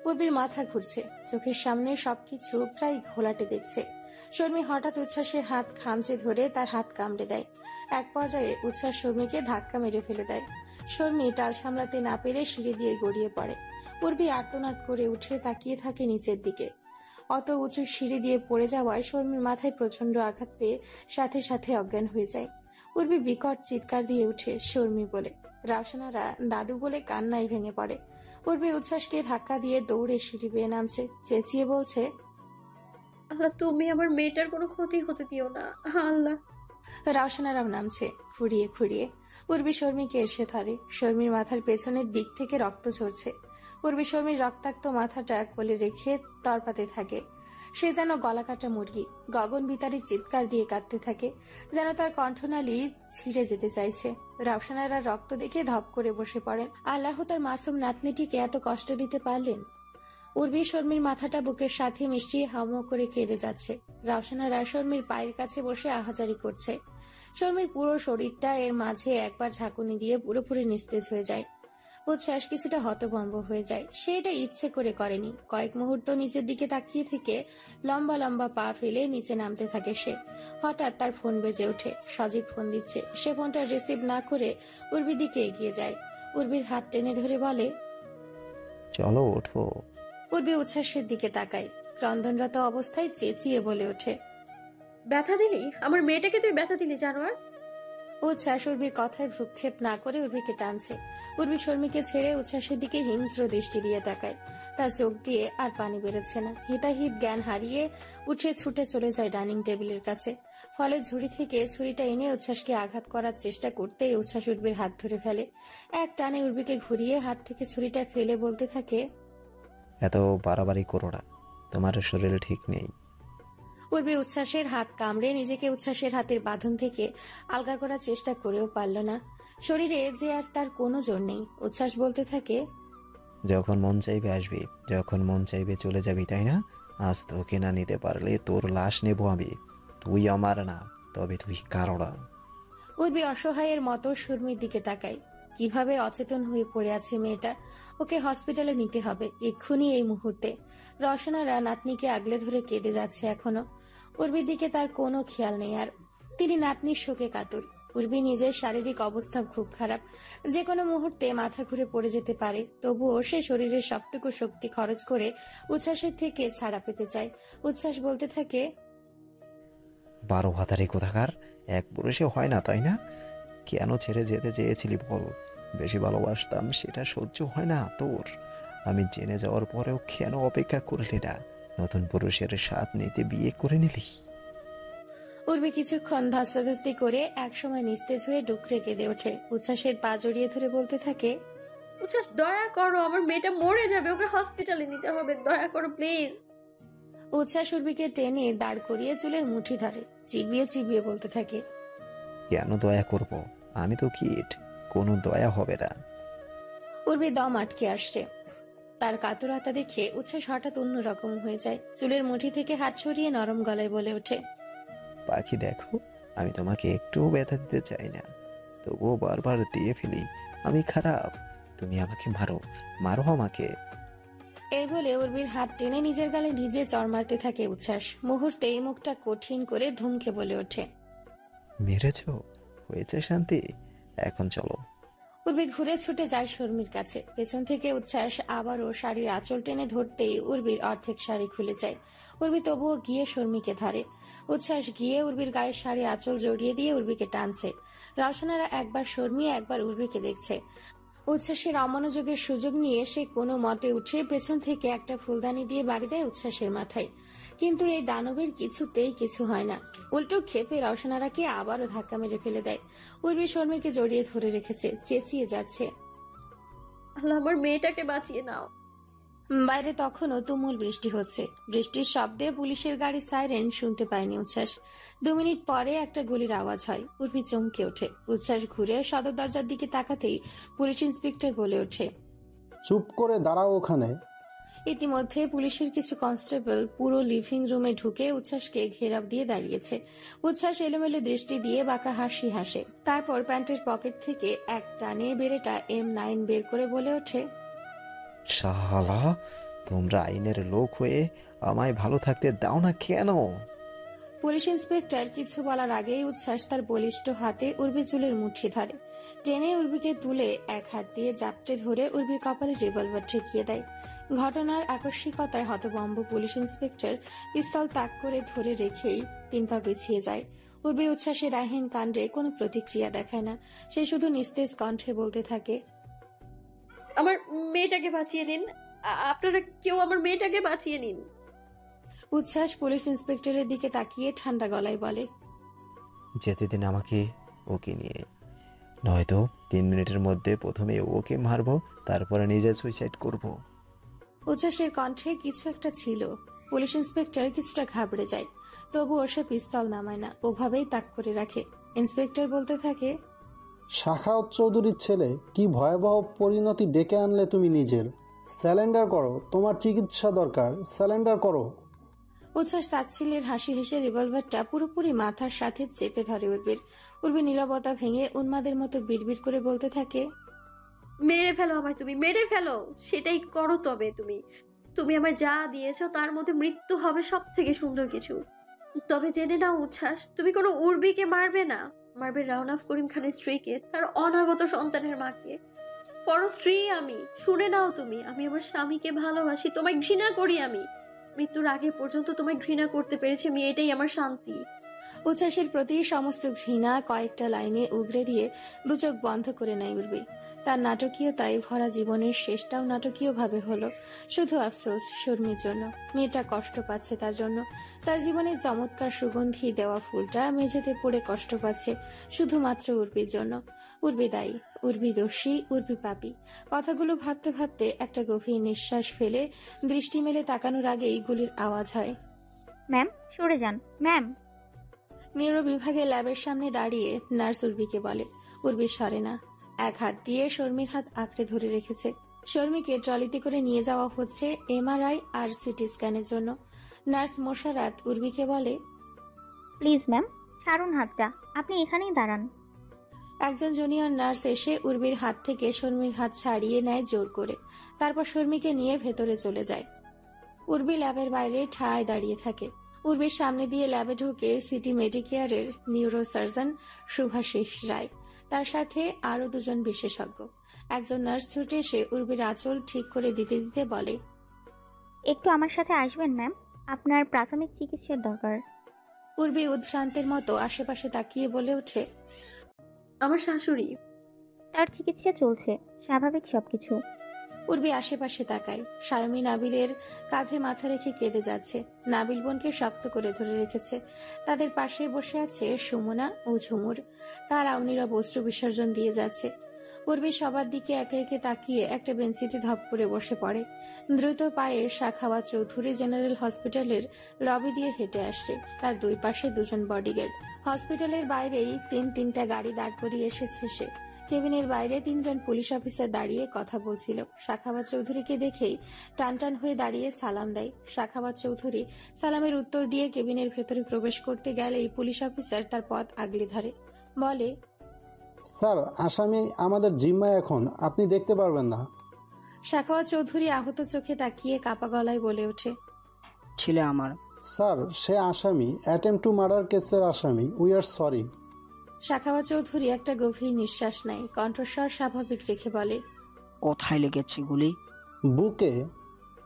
উর্বির মাথা ঘুরছে, চোখের সামনে সবকিছু প্রায় ঘোলাটে দেখছে। শর্মি হঠাৎ উচ্ছ্বাসের হাত খামচে ধরে তার হাত কামড়ে দেয়। এক পর্যায়ে উচ্ছ্বাস শর্মিকে ধাক্কা মেরে ফেলে দেয়। শর্মি টাল সামলাতে না পেরে সিঁড়ি দিয়ে গড়িয়ে পড়ে। উর্বি আর্তনাদ করে উঠে তাকিয়ে থাকে নিচের দিকে। অত উঁচু সিঁড়ি দিয়ে পড়ে যাওয়ায় শর্মির মাথায় প্রচন্ড আঘাত পেয়ে সাথে সাথে অজ্ঞান হয়ে যায়। উর্বি বিকট চিৎকার দিয়ে উঠে শর্মি বলে। রওশনারা দাদু বলে কান্নায় ভেঙে পড়ে। উর্বি উচ্ছ্বাসকে ধাক্কা দিয়ে দৌড়ে সিঁড়ি বেয়ে নামছে, চেঁচিয়ে বলছে, আল্লাহ, তুমি আমার মেয়েটার কোনো ক্ষতি হতে দিও না, আল্লাহ। রওশনারাও নামছে খুঁড়িয়ে খুঁড়িয়ে। উর্বি শর্মিকে এসে ধরে। শর্মির মাথার পেছনের দিক থেকে রক্ত ঝরছে। উর্বি শর্মির রক্তাক্ত মাথাটা কোলে রেখে তরপাতে থাকে। সে যেন গলাকাটা মুরগি, গগন বিতারী চিৎকার দিয়ে কাঁদতে থাকে, যেন তার কণ্ঠনালী ছিঁড়ে যেতে চাইছে। রওশনারা রক্ত দেখে ধপ করে বসে পড়েন। আল্লাহ তার মাসুম নাতনিটিকে এত কষ্ট দিতে পারলেন। উর্বি শর্মির মাথাটা বুকের সাথে মিশিয়ে হাউমাউ করে কেঁদে যাচ্ছে। রওশনারা শর্মির পায়ের কাছে বসে আহাজারি করছে। শর্মির পুরো শরীরটা এর মাঝে একবার ঝাঁকুনি দিয়ে পুরোপুরি নিস্তেজ হয়ে যায়। উচ্ছ্বাস কিছুটা হতভম্ব হয়ে যায়। সে এটা ইচ্ছে করে করেনি। কয়েক মুহূর্ত নিচের দিকে তাকিয়ে থেকে লম্বা লম্বা পা ফেলে নিচে নামতে থাকে সে। হঠাৎ তার ফোন বেজে ওঠে। সজীব ফোন দিচ্ছে। সে ফোনটা রিসিভ না করে উর্বির দিকে এগিয়ে যায়। উর্বির হাত টেনে ধরে বলে, চলো ওঠো। উর্বি উচ্ছ্বাসের দিকে তাকায়। ক্রন্দনরত অবস্থায় চেঁচিয়ে বলে ওঠে, ব্যথা দিলি? আমার মেয়েটাকে তুই ব্যথা দিলি জানোয়ার? উচ্ছ্বাস উর্বির কথায় ভ্রুক্ষেপ না করে উর্বিকে টানছে। উর্বি শর্মিকে ছেড়ে উচ্ছ্বাসের দিকে হিংস্র দৃষ্টি দিয়ে তাকায়। তার চোখ দিয়ে আর পানি বেরোচ্ছে না। হিতাহিত জ্ঞান হারিয়ে উঠে ছুটে চলে যায় ডাইনিং টেবিলের কাছে। ফলে ঝুড়ি থেকে ছুরিটা এনে উচ্ছ্বাসকে আঘাত করার চেষ্টা করতেই উচ্ছ্বাস উর্বির হাত ধরে ফেলে। এক টানে উর্বিকে ঘুরিয়ে হাত থেকে ছুরিটা ফেলে বলতে থাকে, এত বাড়াবাড়ি করো না, তোমার শরীর ঠিক নেই। উর্বি উচ্ছ্বাসের হাত কামড়ে নিজেকে উচ্ছ্বাসের হাতের বাঁধন থেকে আলগা করার চেষ্টা করেও পারল না। শরীরে যে আর তার কোনো জোর নেই। উচ্ছ্বাস বলতে থাকে, যখন মন চাইবে আসবি, যখন মন চাইবে চলে যাবি, তাই না? আজ তোকে না নিতে পারলে তোর লাশ নেব আমি। তুই আমার না, তবে তুই কারো না। উর্বি অসহায়ের মতো শর্মির দিকে তাকায়। কিভাবে অচেতন হয়ে পড়ে আছে মেয়েটা। ওকে হসপিটালে নিতে হবে এক্ষুনি, এই মুহূর্তে। রসনারা নাতনিকে আগলে ধরে কেঁদে যাচ্ছে এখনো। উর্বির দিকে তার কোনো খেয়াল নেই আর। তিনি নাতনির শোকে কাতর। উর্বি নিজের শারীরিক অবস্থা খুব খারাপ, যে কোনো মুহূর্তে মাথা ঘুরে পড়ে যেতে পারে। তবুও সে শরীরের সবটুকু শক্তি খরচ করে উচ্ছ্বাসের থেকে ছাড়া পেতে চায়। উচ্ছ্বাস বলতে থাকে, 12 হাতারি কোথাকার, এক পুরুষে হয় না, তাই না? কেন ছেড়ে যেতে চেয়েছিলি বল? বেশি ভালোবাসতাম, সেটা সহ্য হয় না তোর? আমি জেনে যাওয়ার পরেও কেন অপেক্ষা করলি না? নতুন পুরুষের সাথ নিতে বিয়ে করে নিলি। উর্বি কিছুক্ষণ ধস্তাধস্তি করে একসময় নিস্তেজ হয়ে ডুকরে কেঁদে ওঠে। উচ্ছ্বাসের পা জড়িয়ে ধরে বলতে থাকে, উচ্ছ্বাস দয়া করো, আমার মেয়েটা মরে যাবে, ওকে হসপিটালে নিতে হবে, দয়া করো প্লিজ। উচ্ছ্বাস উর্বিকে টেনে দাঁড় করিয়ে চুলের মুঠি ধরে চিবিয়ে চিবিয়ে বলতে থাকে, কেন দয়া করব? আমি তো কিট, কোনো দয়া হবে না। উর্বি দম আটকে আসছে। তার কাতরতা দেখে উচ্ছ্বাস হঠাৎ অন্যরকম হয়ে যায়। চুলের মুঠি থেকে হাত সরিয়ে নরম গলায় বলে ওঠে, পাখি দেখো, আমি তোমাকে একটুও ব্যথা দিতে চাই না, তবুও বারবার দিয়ে ফেলি। আমি খারাপ, তুমি আমাকে মারো, মারো আমাকে। এই বলে উর্বির হাত টেনে নিজের গালে নিজে চড় মারতে থাকে উচ্ছ্বাস। মুহূর্তেই মুখটা কঠিন করে ধুমকে বলে ওঠে, মেরেছ? হয়েছে শান্তি, এখন চলো। উর্বি ঘুরে ছুটে যায় শর্মির কাছে। পেছন থেকে উচ্ছ্বাস আবারও শাড়ির আঁচল টেনে ধরতেই উর্বির অর্ধেক শাড়ি খুলে যায়। উর্বি তবুও গিয়ে শর্মিকে ধরে। উচ্ছ্বাস গিয়ে উর্বির গায়ের শাড়ির আঁচল জড়িয়ে দিয়ে উর্বিকে টানছে। রওশনারা একবার শর্মি একবার উর্বিকে দেখছে। উচ্ছ্বাসের অমনোযোগের সুযোগ নিয়ে সে কোনো মতে উঠে পেছন থেকে একটা ফুলদানি দিয়ে বাড়ি দেয় উচ্ছ্বাসের মাথায়। কিন্তু এই দানবের কিছুতেই কিছু হয় না। উল্টো ক্ষেপে রওশনারাকে আবারও ধাক্কা মেরে ফেলে দেয়। উর্বি শর্মিকে জড়িয়ে ধরে রেখেছে, চেঁচিয়ে যাচ্ছে, আল্লাহ, আমার মেয়েটাকে বাঁচিয়ে নাও। বাইরে তখনও তুমুল বৃষ্টি হচ্ছে। বৃষ্টির শব্দে পুলিশের গাড়ি সাইরেন শুনতে পায়নি উচ্ছ্বাস। 2 মিনিট পরে একটা গুলির আওয়াজ হয়। উর্বি চমকে ওঠে। উচ্ছ্বাস ঘুরে সদর দরজার দিকে তাকাতেই পুলিশ ইন্সপেক্টর বলে ওঠে, চুপ করে দাঁড়াও ওখানে। ইতিমধ্যে পুলিশের কিছু কনস্টেবল পুরো লিভিং রুমে ঢুকে উচ্ছ্বাসকে ঘেরাও দিয়ে দাঁড়িয়েছে। উচ্ছ্বাস এলোমেলো দৃষ্টি দিয়ে বাঁকা হাসি হাসে। তারপর প্যান্টের পকেট থেকে এক টানে বেরেটা M9 বের করে বলে ওঠে, শালা, তোমরা আইনের লোক হয়ে আমায় ভালো থাকতে দাও না কেন? পুলিশ ইন্সপেক্টর কিছু বলার আগেই উচ্ছ্বাস তার বলিষ্ঠ হাতে উর্বি চুলের মুঠি ধরে। টেনে উর্বিকে তুলে এক হাত দিয়ে জাপটে ধরে উর্বির কপালে রিভলভার ঠেকিয়ে দেয়। ঘটনার আকস্মিকতায় হতভম্ব পুলিশ ইন্সপেক্টর পিস্তল তাক করে ধরে রেখেই 3 পা পিছিয়ে যায়। উর্বি উচ্ছ্বাসের রাহেন কাণ্ডে কোনো প্রতিক্রিয়া দেখায় না। সে শুধু নিস্তেজ কণ্ঠে বলতে থাকে, আমার মেয়েটাকে বাঁচিয়ে নিন, আপনারা কেউ আমার মেয়েটাকে বাঁচিয়ে নিন। উচ্ছ্বাস পুলিশ ইন্সপেক্টরের দিকে তাকিয়ে ঠান্ডা গলায় বলে, যেতে দিন আমাকে ওকে নিয়ে, নয়তো 3 মিনিটের মধ্যে প্রথমে ওকে মারবো, তারপরে নিজে সুইসাইড করব। উচ্ছ্বাসের কণ্ঠে কিছু একটা ছিল। পুলিশ ইন্সপেক্টর কিছুটা ঘাবড়ে যায়, তবুও সে পিস্তল নামায় না, ওভাবেই তাক করে রাখে। ইন্সপেক্টর বলতে থাকে, শাখাওয়াত চৌধুরীর ছেলে, কি ভয়াবহ পরিণতি ডেকে আনলে তুমি নিজের। স্যালেন্ডার করো, তোমার চিকিৎসা দরকার, স্যালেন্ডার করো। উচ্ছ্বাস তাচ্ছিল্যের হাসি হেসে রিভলভারটা পুরোপুরি মাথার সাথে চেপে ধরে উর্বির। উর্বি নীরবতা ভেঙে উন্মাদের মতো বিড়বিড় করে বলতে থাকে, মেরে ফেলো আমায়, তুমি মেরে ফেলো, সেটাই করো। তবে তুমি আমায় যা দিয়েছো তার মধ্যে মৃত্যু হবে সব থেকে সুন্দর কিছু। তবে জেনে নাও উচ্ছ্বাস, তুমি কোনো উর্বিকে মারবে না, মারবে রাওনাফ করিম খানের স্ত্রীকে, তার অনাগত সন্তানের মাকে। পর স্ত্রী আমি, শুনে নাও তুমি, আমি আমার স্বামীকে ভালোবাসি, তোমায় ঘৃণা করি। আমি মৃত্যুর আগে পর্যন্ত তোমায় ঘৃণা করতে পেরেছি আমি, এটাই আমার শান্তি। উচ্ছ্বাসের প্রতি সমস্ত ঘৃণা কয়েকটা লাইনে উগরে দিয়ে দুচোখ বন্ধ করে নেয় উর্বি। তার নাটকীয়তায় ভরা জীবনের শেষটাও নাটকীয়ভাবে হলো। শুধু আফসোস শর্মির জন্য। মেয়েটা কষ্ট পাচ্ছে তার জন্য। তার জীবনের চমৎকার সুগন্ধি দেওয়া ফুলটা মেঝেতে পড়ে কষ্ট পাচ্ছে শুধুমাত্র উর্বির জন্য। উর্বি দায়ী, উর্বি দোষী, উর্বি পাপী। কথাগুলো ভাবতে ভাবতে একটা গভীর নিঃশ্বাস ফেলে দৃষ্টি মেলে তাকানোর আগেই গুলির আওয়াজ হয়। ম্যাম সরে যান ম্যাম। নিউরো বিভাগে ল্যাবের সামনে দাঁড়িয়ে নার্স উর্বিকে বলে। উর্বি সরে না। এক হাত দিয়ে শর্মির হাত আঁকড়ে ধরে রেখেছে। শর্মিকে ট্রলিতে করে নিয়ে যাওয়া হচ্ছে এমআরআই আর সিটি স্ক্যানের জন্য। নার্স মোশারাত উর্বিকে বলে, প্লিজ ম্যাম ছাড়ুন হাতটা, আপনি এখানেই দাঁড়ান। একজন জুনিয়র নার্স এসে উর্বির হাত থেকে শর্মির হাত ছাড়িয়ে নেয় জোর করে। তারপর শর্মিকে নিয়ে ভেতরে চলে যায়। উর্বি ল্যাবের বাইরে ঠায় দাঁড়িয়ে থাকে। উর্বির সামনে দিয়ে ল্যাবে ঢুকে সিটি মেডিকেয়ারের নিউরোসার্জন শুভাশিস রায়, তার সাথে আরো দুজন বিশেষজ্ঞ। একজন নার্স ছুটে এসে উর্বির আঁচল ঠিক করে দিতে দিতে বলে, একটু আমার সাথে আসবেন ম্যাম, আপনার প্রাথমিক চিকিৎসার দরকার। উর্বি উদ্ভ্রান্তের মতো আশেপাশে তাকিয়ে বলে ওঠে, আমার শাশুড়ি। তার চিকিৎসা চলছে, স্বাভাবিক সবকিছু। উর্বি আশেপাশে তাকায়। সায়মী নাবিলের কাঁধে মাথা রেখে কেঁদে যাচ্ছে। নাবিল বোনকে শক্ত করে ধরে রেখেছে। তাদের পাশে বসে আছে সুমনা ও ঝুমুর। তারাও নীরব অশ্রু বিসর্জন দিয়ে যাচ্ছে। উর্বি সবার দিকে একে একে তাকিয়ে একটা বেঞ্চিতে ধপ করে বসে পড়ে। দ্রুত পায়ে শাখাওয়াত চৌধুরী জেনারেল হসপিটালের লবি দিয়ে হেঁটে আসছে। তার দুই পাশে দুজন বডিগার্ড। হসপিটালের বাইরেই তিনটা গাড়ি দাঁড় করিয়ে এসেছে সে। কেবিনের বাইরে তিনজন পুলিশ অফিসার দাঁড়িয়ে কথা বলছিল। শাখাওয়াত চৌধুরীকে দেখেই টানটান হয়ে দাঁড়িয়ে সালাম দেয়। শাখাওয়াত চৌধুরী সালামের উত্তর দিয়ে কেবিনের ভেতরে প্রবেশ করতে গেলেই পুলিশ অফিসার তার পথ আগলে ধরে। বলে, স্যার আসামি আমাদের জিম্মায় এখন, আপনি দেখতে পারবেন না। শাখাওয়াত চৌধুরী আহত চোখে তাকিয়ে কাপা গলায় বলে ওঠে, ছেলে আমার। স্যার সে আসামি, অ্যাটেম্প টু মার্ডার কেসের আসামি, we are sorry. Shakhawat Chowdhury একটা গভীর নিঃশ্বাস নেয়। কণ্ঠস্বর স্বাভাবিক রেখে বলে, কোথায় লেগেছে গুলি? বুকে।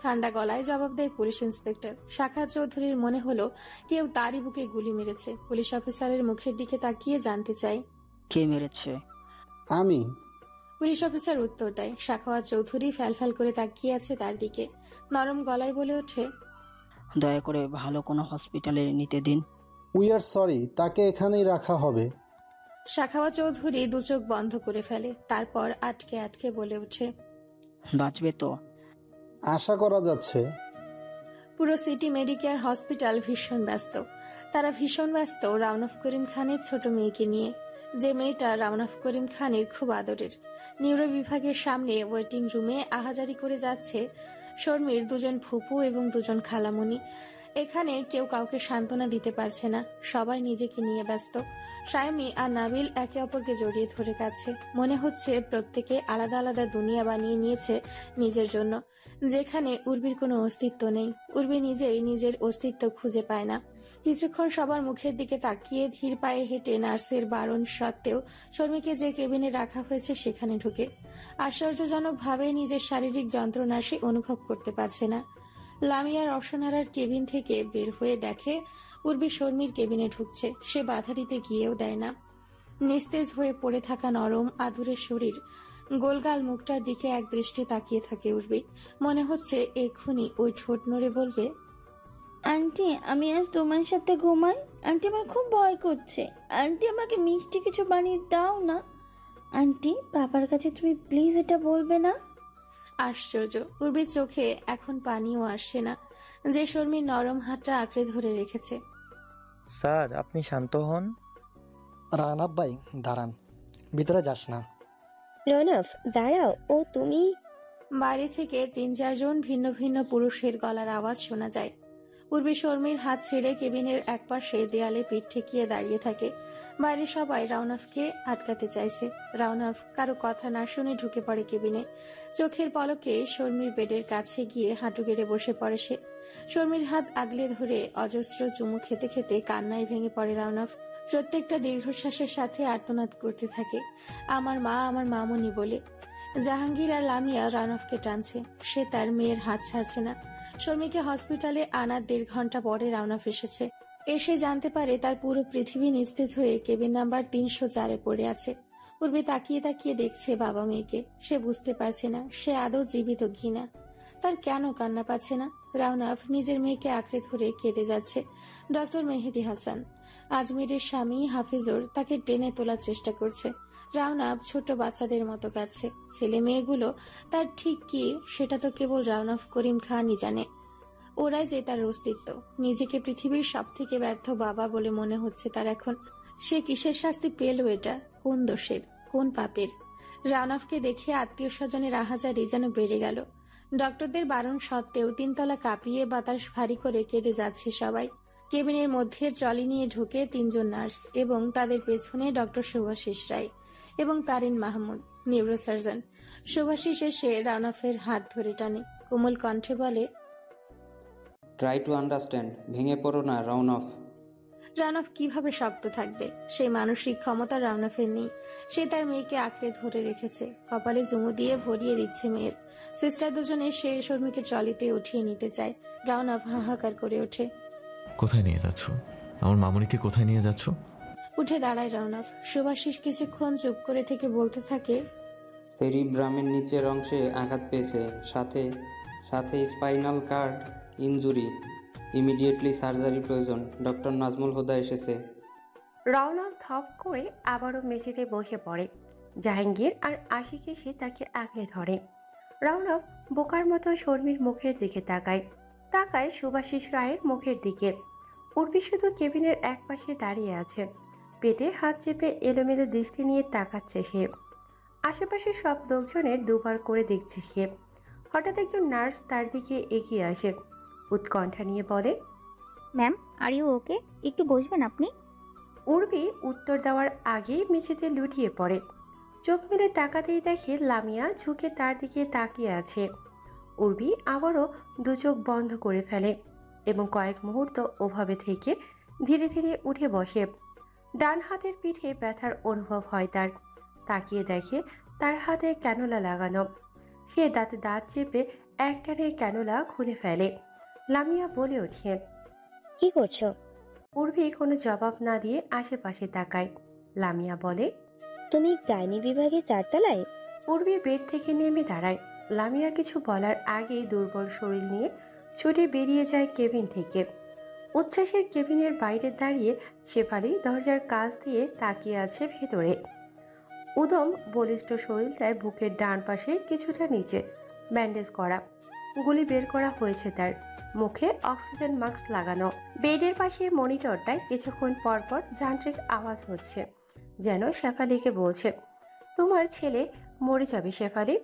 ঠান্ডা গলায় জবাব দেয় পুলিশ ইন্সপেক্টর। শাখাওয়াত চৌধুরীর মনে হলো কেউ তারই বুকে গুলি মেরেছে। পুলিশ অফিসারের মুখের দিকে তাকিয়ে জানতে চায়, কে মেরেছে? আমি। পুলিশ অফিসার উত্তর দেয়। শাখাওয়াত চৌধুরী ফ্যালফ্যাল করে তাকিয়ে আছে তার দিকে। নরম গলায় বলে ওঠে, দয়া করে ভালো কোনো হসপিটালে নিতে দিন। উই আর সরি, তাকে এখানেই রাখা হবে। শাখাওয়াত চৌধুরী দু চোখ বন্ধ করে ফেলে। তারপর আটকে আটকে বলে ওঠে, বাঁচবে তো? আশা করা যাচ্ছে। পুরো সিটি মেডিকেয়ার হসপিটাল ভীষণ ব্যস্ত। তারা ভীষণ ব্যস্ত রাউনফ করিম খানের ছোট মেয়েকে নিয়ে, যে মেয়েটা রাউনফ করিম খানের খুব আদরের। নিউরো বিভাগের সামনে ওয়েটিং রুমে আহাজারি করে যাচ্ছে শর্মির দুজন ফুপু এবং দুজন খালামণি। এখানে কেউ কাউকে সান্ত্বনা দিতে পারছে না। সবাই নিজেকে নিয়ে ব্যস্ত। সায়মী আর নাবিল একে অপরকে জড়িয়ে ধরে কাছে। মনে হচ্ছে প্রত্যেকে আলাদা আলাদা দুনিয়া বানিয়ে নিয়েছে নিজের জন্য, যেখানে উর্বির কোনো অস্তিত্ব নেই। উর্বি নিজেই নিজের অস্তিত্ব খুঁজে পায় না। কিছুক্ষণ সবার মুখের দিকে তাকিয়ে ধীর পায়ে হেঁটে নার্সের বারণ সত্ত্বেও শর্মিকে যে কেবিনে রাখা হয়েছে সেখানে ঢুকে। আশ্চর্যজনকভাবে নিজের শারীরিক যন্ত্রণা সে অনুভব করতে পারছে না। লামিয়ার অর্শনারার কেবিন থেকে বের হয়ে দেখে উর্বি শর্মির কেবিনে ঢুকছে। সে বাধা দিতে গিয়েও দেয় না। নিস্তেজ হয়ে পড়ে থাকা নরম আদুরের শরীর, গোলগাল মুখটার দিকে এক দৃষ্টে তাকিয়ে থাকে উর্বি। মনে হচ্ছে এক্ষুনি ওই ঠোঁট নড়ে বলবে, আন্টি আমি আজ তোমার সাথে ঘুমাই। আন্টি আমার খুব ভয় করছে। আন্টি আমাকে মিষ্টি কিছু বানিয়ে দাও না। আন্টি বাবার কাছে তুমি প্লিজ এটা বলবে না। আশ্চর্য, উর্বির চোখে এখন পানিও আসছে না, যে শর্মির নরম হাতটা আঁকড়ে ধরে রেখেছে। স্যার আপনি শান্ত হন। রানাফ ভাই দাঁড়ান, ভিতরে যাস না। রনফ দাঁড়াও, ও তুমি। বাইরে থেকে 3-4 ভিন্ন ভিন্ন পুরুষের গলার আওয়াজ শোনা যায়। উর্বি শর্মির হাত ছেড়ে কেবিনের একপাশে দেয়ালে পিঠ ঠেকিয়ে দাঁড়িয়ে থাকে। বাইরে সবাই রাউনাফকে আটকাতে চাইছে। রাউনাফ কারো কথা না শুনে ঢুকে পড়ে কেবিনে। চোখের পলকে শর্মির বেডের কাছে গিয়ে হাঁটু গেড়ে বসে পড়ে সে। শর্মির হাত আগলে ধরে অজস্র চুমু খেতে খেতে কান্নায় ভেঙে পড়ে রাউনাফ। প্রত্যেকটা দীর্ঘশ্বাসের সাথে আর্তনাদ করতে থাকে, আমার মা, আমার মামুনি বলে। জাহাঙ্গীর আর লামিয়া রাউনাফকে টানছে। সে তার মেয়ের হাত ছাড়ছে না। শর্মিকে হসপিটালে আনার 1.5 ঘন্টা পরে রাউনাফ এসেছে। এসে জানতে পারে তার পুরো পৃথিবী নিস্তেজ হয়ে কেবিন নাম্বার 304-এ পড়ে আছে। উর্বি তাকিয়ে তাকিয়ে দেখছে বাবা মেয়েকে। সে বুঝতে পারছে না সে আদৌ জীবিত ঘৃণা। তার কেন কান্না পাচ্ছে না। রাউনাফ নিজের মেয়েকে আঁকড়ে ধরে কেঁদে যাচ্ছে। ডক্টর মেহেদি হাসান, আজমিরের স্বামী হাফিজুর, তাকে টেনে তোলার চেষ্টা করছে। রাউনাফ ছোট বাচ্চাদের মতো কাঁদছে। ছেলে মেয়েগুলো তার ঠিক কি সেটা তো কেবল রাউনাফ করিম খানই জানে। ওরাই যে তার অস্তিত্ব। নিজেকে পৃথিবীর সব থেকে ব্যর্থ বাবা বলে মনে হচ্ছে তার এখন। সে কিসের শাস্তি পেল এটা? কোন দোষের, কোন পাপের? রাউনাফকে দেখে আত্মীয় স্বজনের আহাজারি যেন বেড়ে গেল। ডক্টরদের বারণ সত্ত্বেও 3 তলা কাঁপিয়ে বাতাস ভারী করে কেঁদে যাচ্ছে সবাই। কেবিনের মধ্যে ট্রলি নিয়ে ঢুকে 3 জন নার্স এবং তাদের পেছনে ডক্টর শুভাশিস রায় এবং তারিন মাহমুদ, নিউরোসার্জন। শুভাশিস এসে রাউনাফের হাত ধরে টানে, কোমল কণ্ঠে বলে, ট্রাই টু আন্ডারস্ট্যান্ড, ভেঙে পড়ো না রাউনাফ। রাউনাফ কিভাবে শক্ত থাকবে? সেই মানসিক ক্ষমতা রাউনাফের নেই। সে তার মেয়েকে আঁকড়ে ধরে রেখেছে, কপালে চুমু দিয়ে ভরিয়ে দিচ্ছে মেয়ের। সিস্টার দুজনে সে শর্মিকে ট্রলিতে উঠিয়ে নিতে চায়। রাউনাফ হাহাকার করে ওঠে। কোথায় নিয়ে যাচ্ছ? আমার মামুনিকে কোথায় নিয়ে যাচ্ছ? উঠে দাঁড়ায় রাউনাফ। সুভাষিস কিছুক্ষণ চুপ করে থেকে বলতে থাকে, সেরিব্রামের নিচের অংশে আঘাত পেয়েছে, সাথে সাথে spinal card injury, immediately surgery প্রয়োজন। ডক্টর নাজমুল হুদা এসেছে। রওনা থপ করে আবারও মেঝেতে বসে পড়ে। জাহাঙ্গীর আর আশিক এসে তাকে আঁকড়ে ধরে। রওনা বোকার মতো শর্মির মুখের দিকে তাকায় শুভাশিস রায়ের মুখের দিকে। উর্বি শুধু কেবিনের এক পাশে দাঁড়িয়ে আছে, পেটে হাত চেপে এলোমেলো দৃষ্টি নিয়ে তাকাচ্ছে সে। আশেপাশে সব লোকজনের দুবার করে দেখছে সে। হঠাৎ একজন নার্স তার দিকে এগিয়ে আসে, উৎকণ্ঠা নিয়ে বলে, ম্যাম, আর ইউ ওকে? একটু বসবেন আপনি? উর্বি উত্তর দেওয়ার আগেই মেঝেতে লুটিয়ে পড়ে। চোখ মেলে তাকাতেই দেখে লামিয়া ঝুঁকে তার দিকে তাকিয়ে আছে। উর্বি আবারও 2 চোখ বন্ধ করে ফেলে এবং কয়েক মুহূর্ত ওভাবে থেকে ধীরে ধীরে উঠে বসে। ডান হাতের পিঠে ব্যথার অনুভব হয় তার। তাকিয়ে দেখে তার হাতে ক্যানোলা লাগানো। সে দাঁতে দাঁত চেপে একটানে ক্যানোলা খুলে ফেলে। লামিয়া বলে ওঠে, কি করছো? উর্বি কোনো জবাব না দিয়ে আশেপাশে তাকায়। লামিয়া বলে, তুমি গাইনি বিভাগে 4 তলায়? উর্বি বেড থেকে নেমে দাঁড়ায়। লামিয়া কিছু বলার আগেই দুর্বল শরীর নিয়ে ছুটে বেরিয়ে যায় কেবিন থেকে। উচ্ছ্বাসের কেবিনের বাইরে দাঁড়িয়ে শেফালি দরজার কাছ দিয়ে তাকিয়ে আছে ভেতরে। উদম বলিষ্ঠ শরীরটায় বুকের ডান পাশে কিছুটা নিচে ব্যান্ডেজ করা, গুলি বের করা হয়েছে তার। মুখে অক্সিজেন মাস্ক লাগানো। বেডের পাশে মনিটরটায় কিছুক্ষণ পরপর যান্ত্রিক আওয়াজ হচ্ছে, যেন শেফালিকে বলছে, তোমার ছেলে মরে যাবে শেফালি।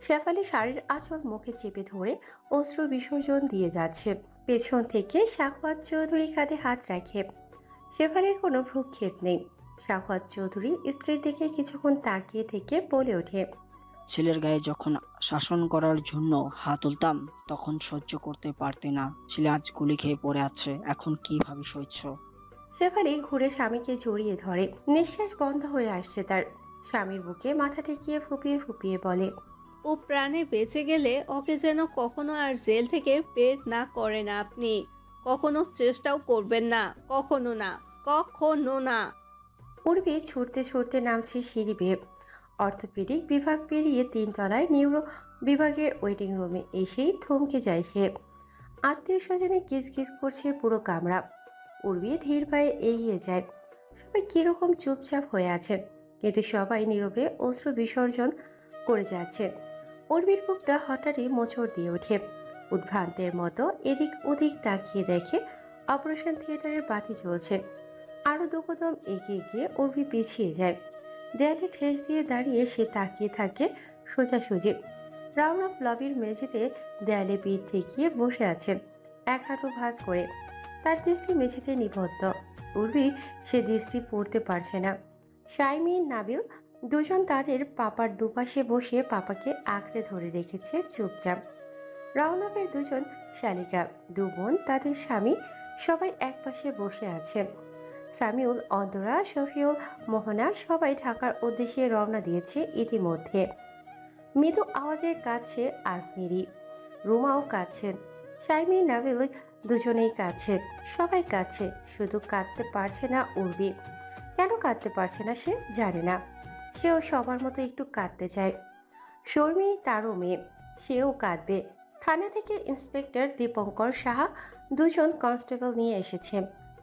শেফালি শাড়ির আঁচল মুখে চেপে ধরে অশ্রু বিসর্জন দিয়ে যাচ্ছে। পেছন থেকে শাহওয়াত চৌধুরী কাঁধে হাত রাখে। শেফালির কোনো ভ্রুক্ষেপ নেই। শাহওয়াত চৌধুরী স্ত্রীর দিকে কিছুক্ষণ তাকিয়ে থেকে বলে ওঠে, ছেলের গায়ে যখন শাসন করার জন্য হাত তুলতাম তখন সহ্য করতে পারতে না। ছেলে আজ গুলি খেয়ে পড়ে আছে, এখন কিভাবে সহ্য? শেফালি ঘুরে স্বামীকে জড়িয়ে ধরে। নিঃশ্বাস বন্ধ হয়ে আসছে তার। স্বামীর বুকে মাথা ঠেকিয়ে ফুপিয়ে ফুপিয়ে বলে, ও প্রাণে বেঁচে গেলে ওকে যেন কখনো আর জেল থেকে বের না করেন আপনি। কখনো চেষ্টাও করবেন না, কখনো না, কখনো না। উর্বি ছুটতে ছুটতে নামছে সিঁড়ি বেয়ে। অর্থোপেডিক বিভাগ পেরিয়ে 3 তলায় নিউরো বিভাগের ওয়েটিং রুমে এসেই থমকে যায় সে। আত্মীয় স্বজনে কিচকিচ করছে পুরো কামরা। উর্বি ধীর পায়ে এগিয়ে যায়। সবাই কিরকম চুপচাপ হয়ে আছে, কিন্তু সবাই নীরবে অশ্রু বিসর্জন করে যাচ্ছে। উর্বির বুকটা হঠাৎই মোচড় দিয়ে ওঠে। উদ্ভ্রান্তের মতো এদিক ওদিক তাকিয়ে দেখে অপারেশন থিয়েটারের বাতি জ্বলছে। আরো 2 কদম এগিয়ে গিয়ে উর্বি পিছিয়ে যায়। দেয়ালে ঠেস দিয়ে দাঁড়িয়ে সে তাকিয়ে থাকে সোজাসুজি। রাউন্ড অফ লবির মেঝেতে দেয়ালে পিঠ ঠেকিয়ে বসে আছে, এক হাঁটু ভাঁজ করে। তার দৃষ্টি মেঝেতে নিবদ্ধ। উর্বি সে দৃষ্টি পড়তে পারছে না। শাইমি নাবিল দুজন তাদের পাপার দুপাশে বসে পাপাকে আঁকড়ে ধরে রেখেছে চুপচাপ। রাউন্ড অফের 2 জন শালিকা, 2 বোন, তাদের স্বামী সবাই এক পাশে বসে আছে। সামিউল, অন্তরা, শফিউল, মোহনা সবাই ঢাকার উদ্দেশ্যে রওনা দিয়েছে ইতিমধ্যে। মৃদু আওয়াজে কাঁদছে আজমিরি, রুমাও কাঁদছে। শাইমি নাবিল দুজনেই কাছে, সবাই কাছে, শুধু কাঁদতে পারছে না উর্বি। কেন কাঁদতে পারছে না সে জানে না। সেও সবার মতো একটু কাঁদতে চায়। শর্মী তারও মেয়ে, সেও কাঁদবে। থানা থেকে ইন্সপেক্টর দীপঙ্কর সাহা দুজন কনস্টেবল নিয়ে এসেছে।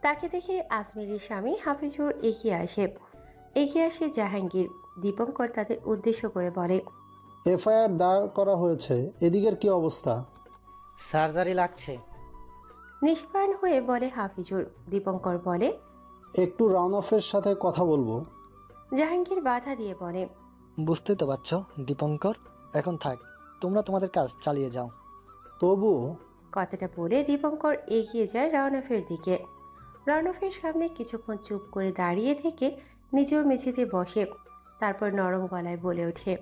তাকে দেখে আজমেরির স্বামী হাফিজুর এগিয়ে আসে জাহাঙ্গীর। দীপঙ্কর তাদের উদ্দেশ্য করে বলে, এফআইআর দায়ের করা হয়েছে, এদিকের কি অবস্থা? সার্জারি লাগছে। নিষ্প্রাণ হয়ে বলে হাফিজুর। দীপঙ্কর বলে, একটু রাউনফের সাথে কথা বলবো। জাহাঙ্গীর বাধা দিয়ে বলে, বুঝতেই তো পারছো দীপঙ্কর, এখন থাক, তোমরা তোমাদের কাজ চালিয়ে যাও। তবুও কথাটা বলে দীপঙ্কর এগিয়ে যায় রাউনফের দিকে। রাউনফের সামনে কিছুক্ষণ চুপ করে দাঁড়িয়ে থেকে নিজেও মেঝেতে বসে। তারপর নরম গলায় বলে ওঠে,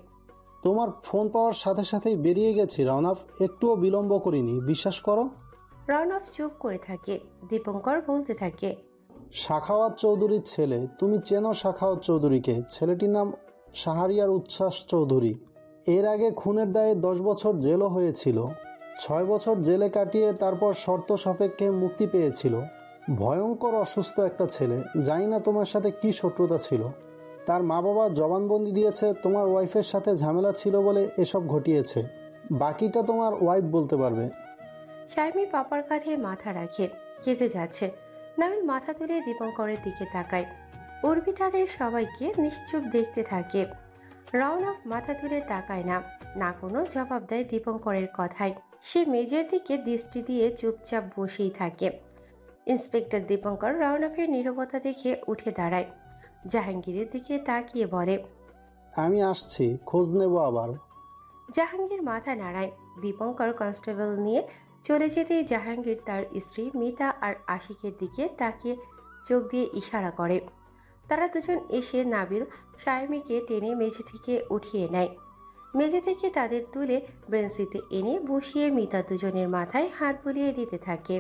তোমার ফোন পাওয়ার সাথে সাথেই বেরিয়ে গেছি রাউনফ, একটুও বিলম্ব করিনি, বিশ্বাস করো। রাউনফ চুপ করে থাকে। দীপঙ্কর বলতে থাকে, শাখাওয়াত চৌধুরীর ছেলে, তুমি চেনো শাখাওয়াত চৌধুরীকে? ছেলেটির নাম শাহরিয়ার উচ্ছ্বাস চৌধুরী। এর আগে খুনের দায়ে 10 বছর জেলও হয়েছিল। 6 বছর জেলে কাটিয়ে তারপর শর্ত সাপেক্ষে মুক্তি পেয়েছিল। ভয়ঙ্কর অসুস্থ একটা ছেলে, জানি না তোমার সাথে কি শত্রুতা ছিল। তার মা বাবা জবানবন্দি দিয়েছে তোমার ওয়াইফের সাথে ঝামেলা ছিল বলে এসব ঘটিয়েছে। বাকিটা তোমার ওয়াইফ বলতে পারবে। শাইমি পাপার কাঁধে মাথা রাখে, কেঁদে যাচ্ছে। নাবিল মাথা তুলে দীপঙ্করের দিকে তাকায়। উর্বি তাদের সবাইকে নিশ্চুপ দেখতে থাকে। রাউনফ মাথা তুলে তাকায় না, না কোনো জবাব দেয় দীপঙ্করের কথায়। সে মেজের দিকে দৃষ্টি দিয়ে চুপচাপ বসেই থাকে। ইন্সপেক্টর দীপঙ্কর রাউনফের নীরবতা দেখে উঠে দাঁড়ায়। জাহাঙ্গীরের দিকে তাকিয়ে বলে, আমি আসছি, খোঁজ নেব আবার। জাহাঙ্গীর মাথা নাড়ায়। দীপঙ্কর কনস্টেবল নিয়ে চলে যেতেই জাহাঙ্গীর তার স্ত্রী মিতা আর আশিকের দিকে তাকিয়ে চোখ দিয়ে ইশারা করে। তারা দুজন এসে নাবিল শাইমিকে টেনে মেঝে থেকে উঠিয়ে নেয়। মেঝে থেকে তাদের তুলে ব্রেঞ্চিতে এনে বসিয়ে মিতা দুজনের মাথায় হাত বুলিয়ে দিতে থাকে।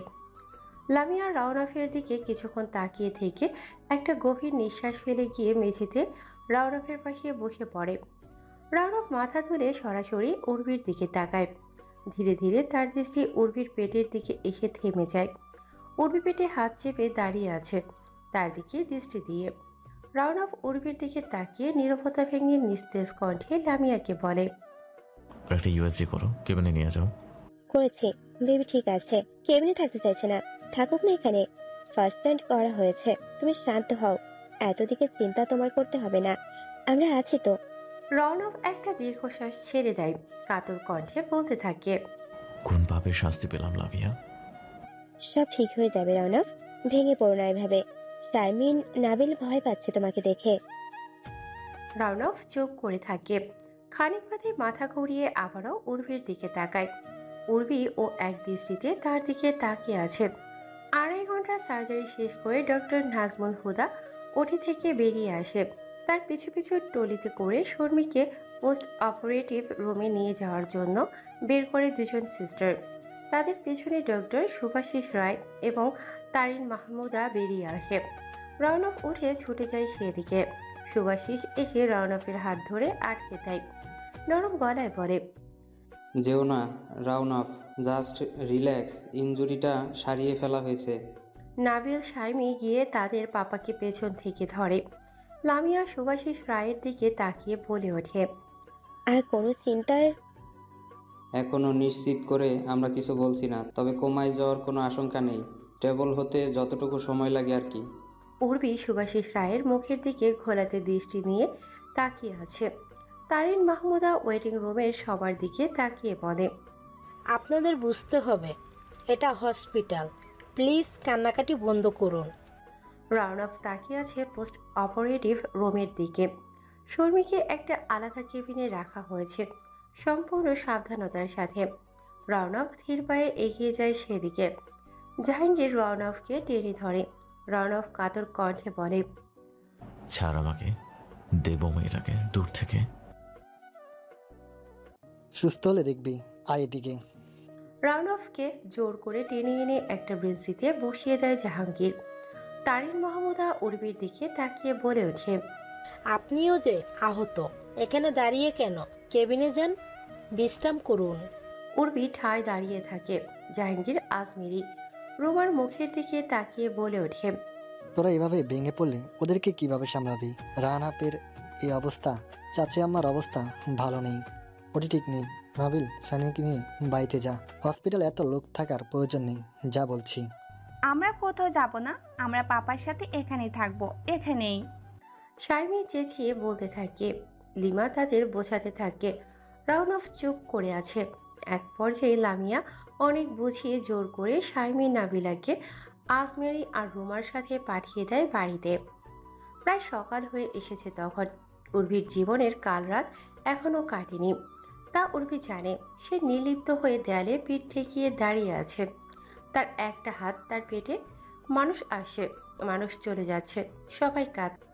লামিয়া রাউনফের দিকে কিছুক্ষণ তাকিয়ে থেকে একটা গভীর নিঃশ্বাস ফেলে গিয়ে মেঝেতে রাউনফের পাশে বসে পড়ে। রাউনফ মাথা তুলে সরাসরি উর্বির দিকে তাকায়। ধীরে ধীরে তার দৃষ্টি উর্বির পেটের দিকে এসে থেমে যায়। উর্বি পেটে হাত চেপে দাঁড়িয়ে আছে, তার দিকে দৃষ্টি দিয়ে। রাউনফ উর্বির দিকে তাকিয়ে নীরবতা ভেঙে নিস্তেজ কণ্ঠে লামিয়াকে বলে, একটা ইউএসজি করো, কেবিনে নিয়ে যাও। করেছি, বেবি ঠিক আছে, কেবিনে থাকতে চাইছে না, থাকুক না এখানে। ফার্স্ট এড করা হয়েছে, তুমি শান্ত হও, এতদিকে চিন্তা তোমার করতে হবে না, আমরা আছি তো। রাউনফ একটা দীর্ঘশ্বাস ছেড়ে দেয়, কাতর কণ্ঠে বলতে থাকে, কোন পাপের শাস্তি পেলাম লামিয়া? সব ঠিক হয়ে যাবে রাউনফ, ভেঙে পড়ো না এভাবে। শারমিন, নাবিল ভয় পাচ্ছে তোমাকে দেখে। রাউনফ চুপ করে থাকে। খানিক বাদে মাথা ঘুরিয়ে আবারও উর্বির দিকে তাকায়। উর্বি ও এক দৃষ্টিতে তার দিকে তাকিয়ে আছে। 2.5 ঘন্টার সার্জারি শেষ করে ডক্টর নাজমুল হুদা ওটি থেকে বেরিয়ে আসে। তার পিছু পিছু টলিতে করে শর্মিকে পোস্ট অপারেটিভ রুমে নিয়ে যাওয়ার জন্য বের করে দুজন সিস্টার। তাদের পেছনে ডক্টর শুভাশিস রায় এবং তারিন মাহমুদা বেরিয়ে আসে। রাউনফ উঠে ছুটে যায় সেদিকে। শুভাশিস এসে রাউনফের হাত ধরে আটকে দেয়, নরম গলায় বলে, যেও না রাউনফ, জাস্ট রিল্যাক্স, ইনজুরিটা সারিয়ে ফেলা হয়েছে। নাবিল শাইমি গিয়ে তাদের পাপাকে পেছন থেকে ধরে। লামিয়া শুভাশিস রায়ের দিকে তাকিয়ে বলে ওঠে, আর কোনো চিন্তার এখনো নিশ্চিত করে আমরা কিছু বলছি না, তবে কোমায় যাওয়ার কোনো আশঙ্কা নেই, স্টেবল হতে যতটুকু সময় লাগে আর কি। উর্বি শুভাশিস রায়ের মুখের দিকে ঘোলাতে দৃষ্টি নিয়ে তাকিয়ে আছে। তারিন মাহমুদা ওয়েটিং রুমের সবার দিকে তাকিয়ে বলে, আপনাদের বুঝতে হবে এটা হসপিটাল, প্লিজ কান্নাকাটি বন্ধ করুন। রাউনফ তাকিয়ে আছে পোস্ট অপারেটিভ রুমের দিকে। শর্মিকে একটা আলাদা কেবিনে রাখা হয়েছে, সম্পূর্ণ সাবধানতার সাথে। রাউনফ ধীর পায়ে এগিয়ে যায় সেদিকে। জাহাঙ্গীর রাউনফকে টেনে ধরে। রাউনফ কাতর কণ্ঠে বলে, ছাড় আমাকে, দেব মেয়েটাকে দূর থেকে। সুস্থ হলে দেখবি, আয় এদিকে। রাউনফকে জোর করে টেনে এনে একটা বেঞ্চিতে বসিয়ে দেয় জাহাঙ্গীর। তারিন মাহমুদা উর্বির দিকে তাকিয়ে বলে ওঠে, আপনিও যে আহত, এখানে দাঁড়িয়ে কেন? কেবিনে যান, বিশ্রাম করুন। উর্বি ঠায় দাঁড়িয়ে থাকে। জাহাঙ্গীর আজমেরি রুমার মুখের দিকে তাকিয়ে বলে ওঠে, তোরা এভাবে ভেঙে পড়লে ওদেরকে কিভাবে সামলাবি? রাহানাপের এই অবস্থা, চাচি আম্মার অবস্থা ভালো নেই, ওটি ঠিক নেই। নাবিল, শানিকে নিয়ে বাড়িতে যা। হসপিটাল এত লোক থাকার প্রয়োজন নেই, যা বলছি। আমরা কোথাও যাব না, আমরা পাপার সাথে এখানেই থাকবো, এখানেই। শারমিন চেঁচিয়ে বলতে থাকে। লিমা তাদের বোঝাতে থাকে। রাউনফ চুপ করে আছে। এক পর্যায়ে লামিয়া অনেক বুঝিয়ে জোর করে শারমিন নাবিলাকে আজমেরি আর রুমার সাথে পাঠিয়ে দেয় বাড়িতে। প্রায় সকাল হয়ে এসেছে তখন। উর্বির জীবনের কাল রাত এখনো কাটেনি, তা উর্বি জানে। সে নির্লিপ্ত হয়ে দেয়ালে পিঠ ঠেকিয়ে দাঁড়িয়ে আছে। তার একটা হাত তার পেটে। মানুষ আসে, মানুষ চলে যাচ্ছে, সবাই কাঁদছে।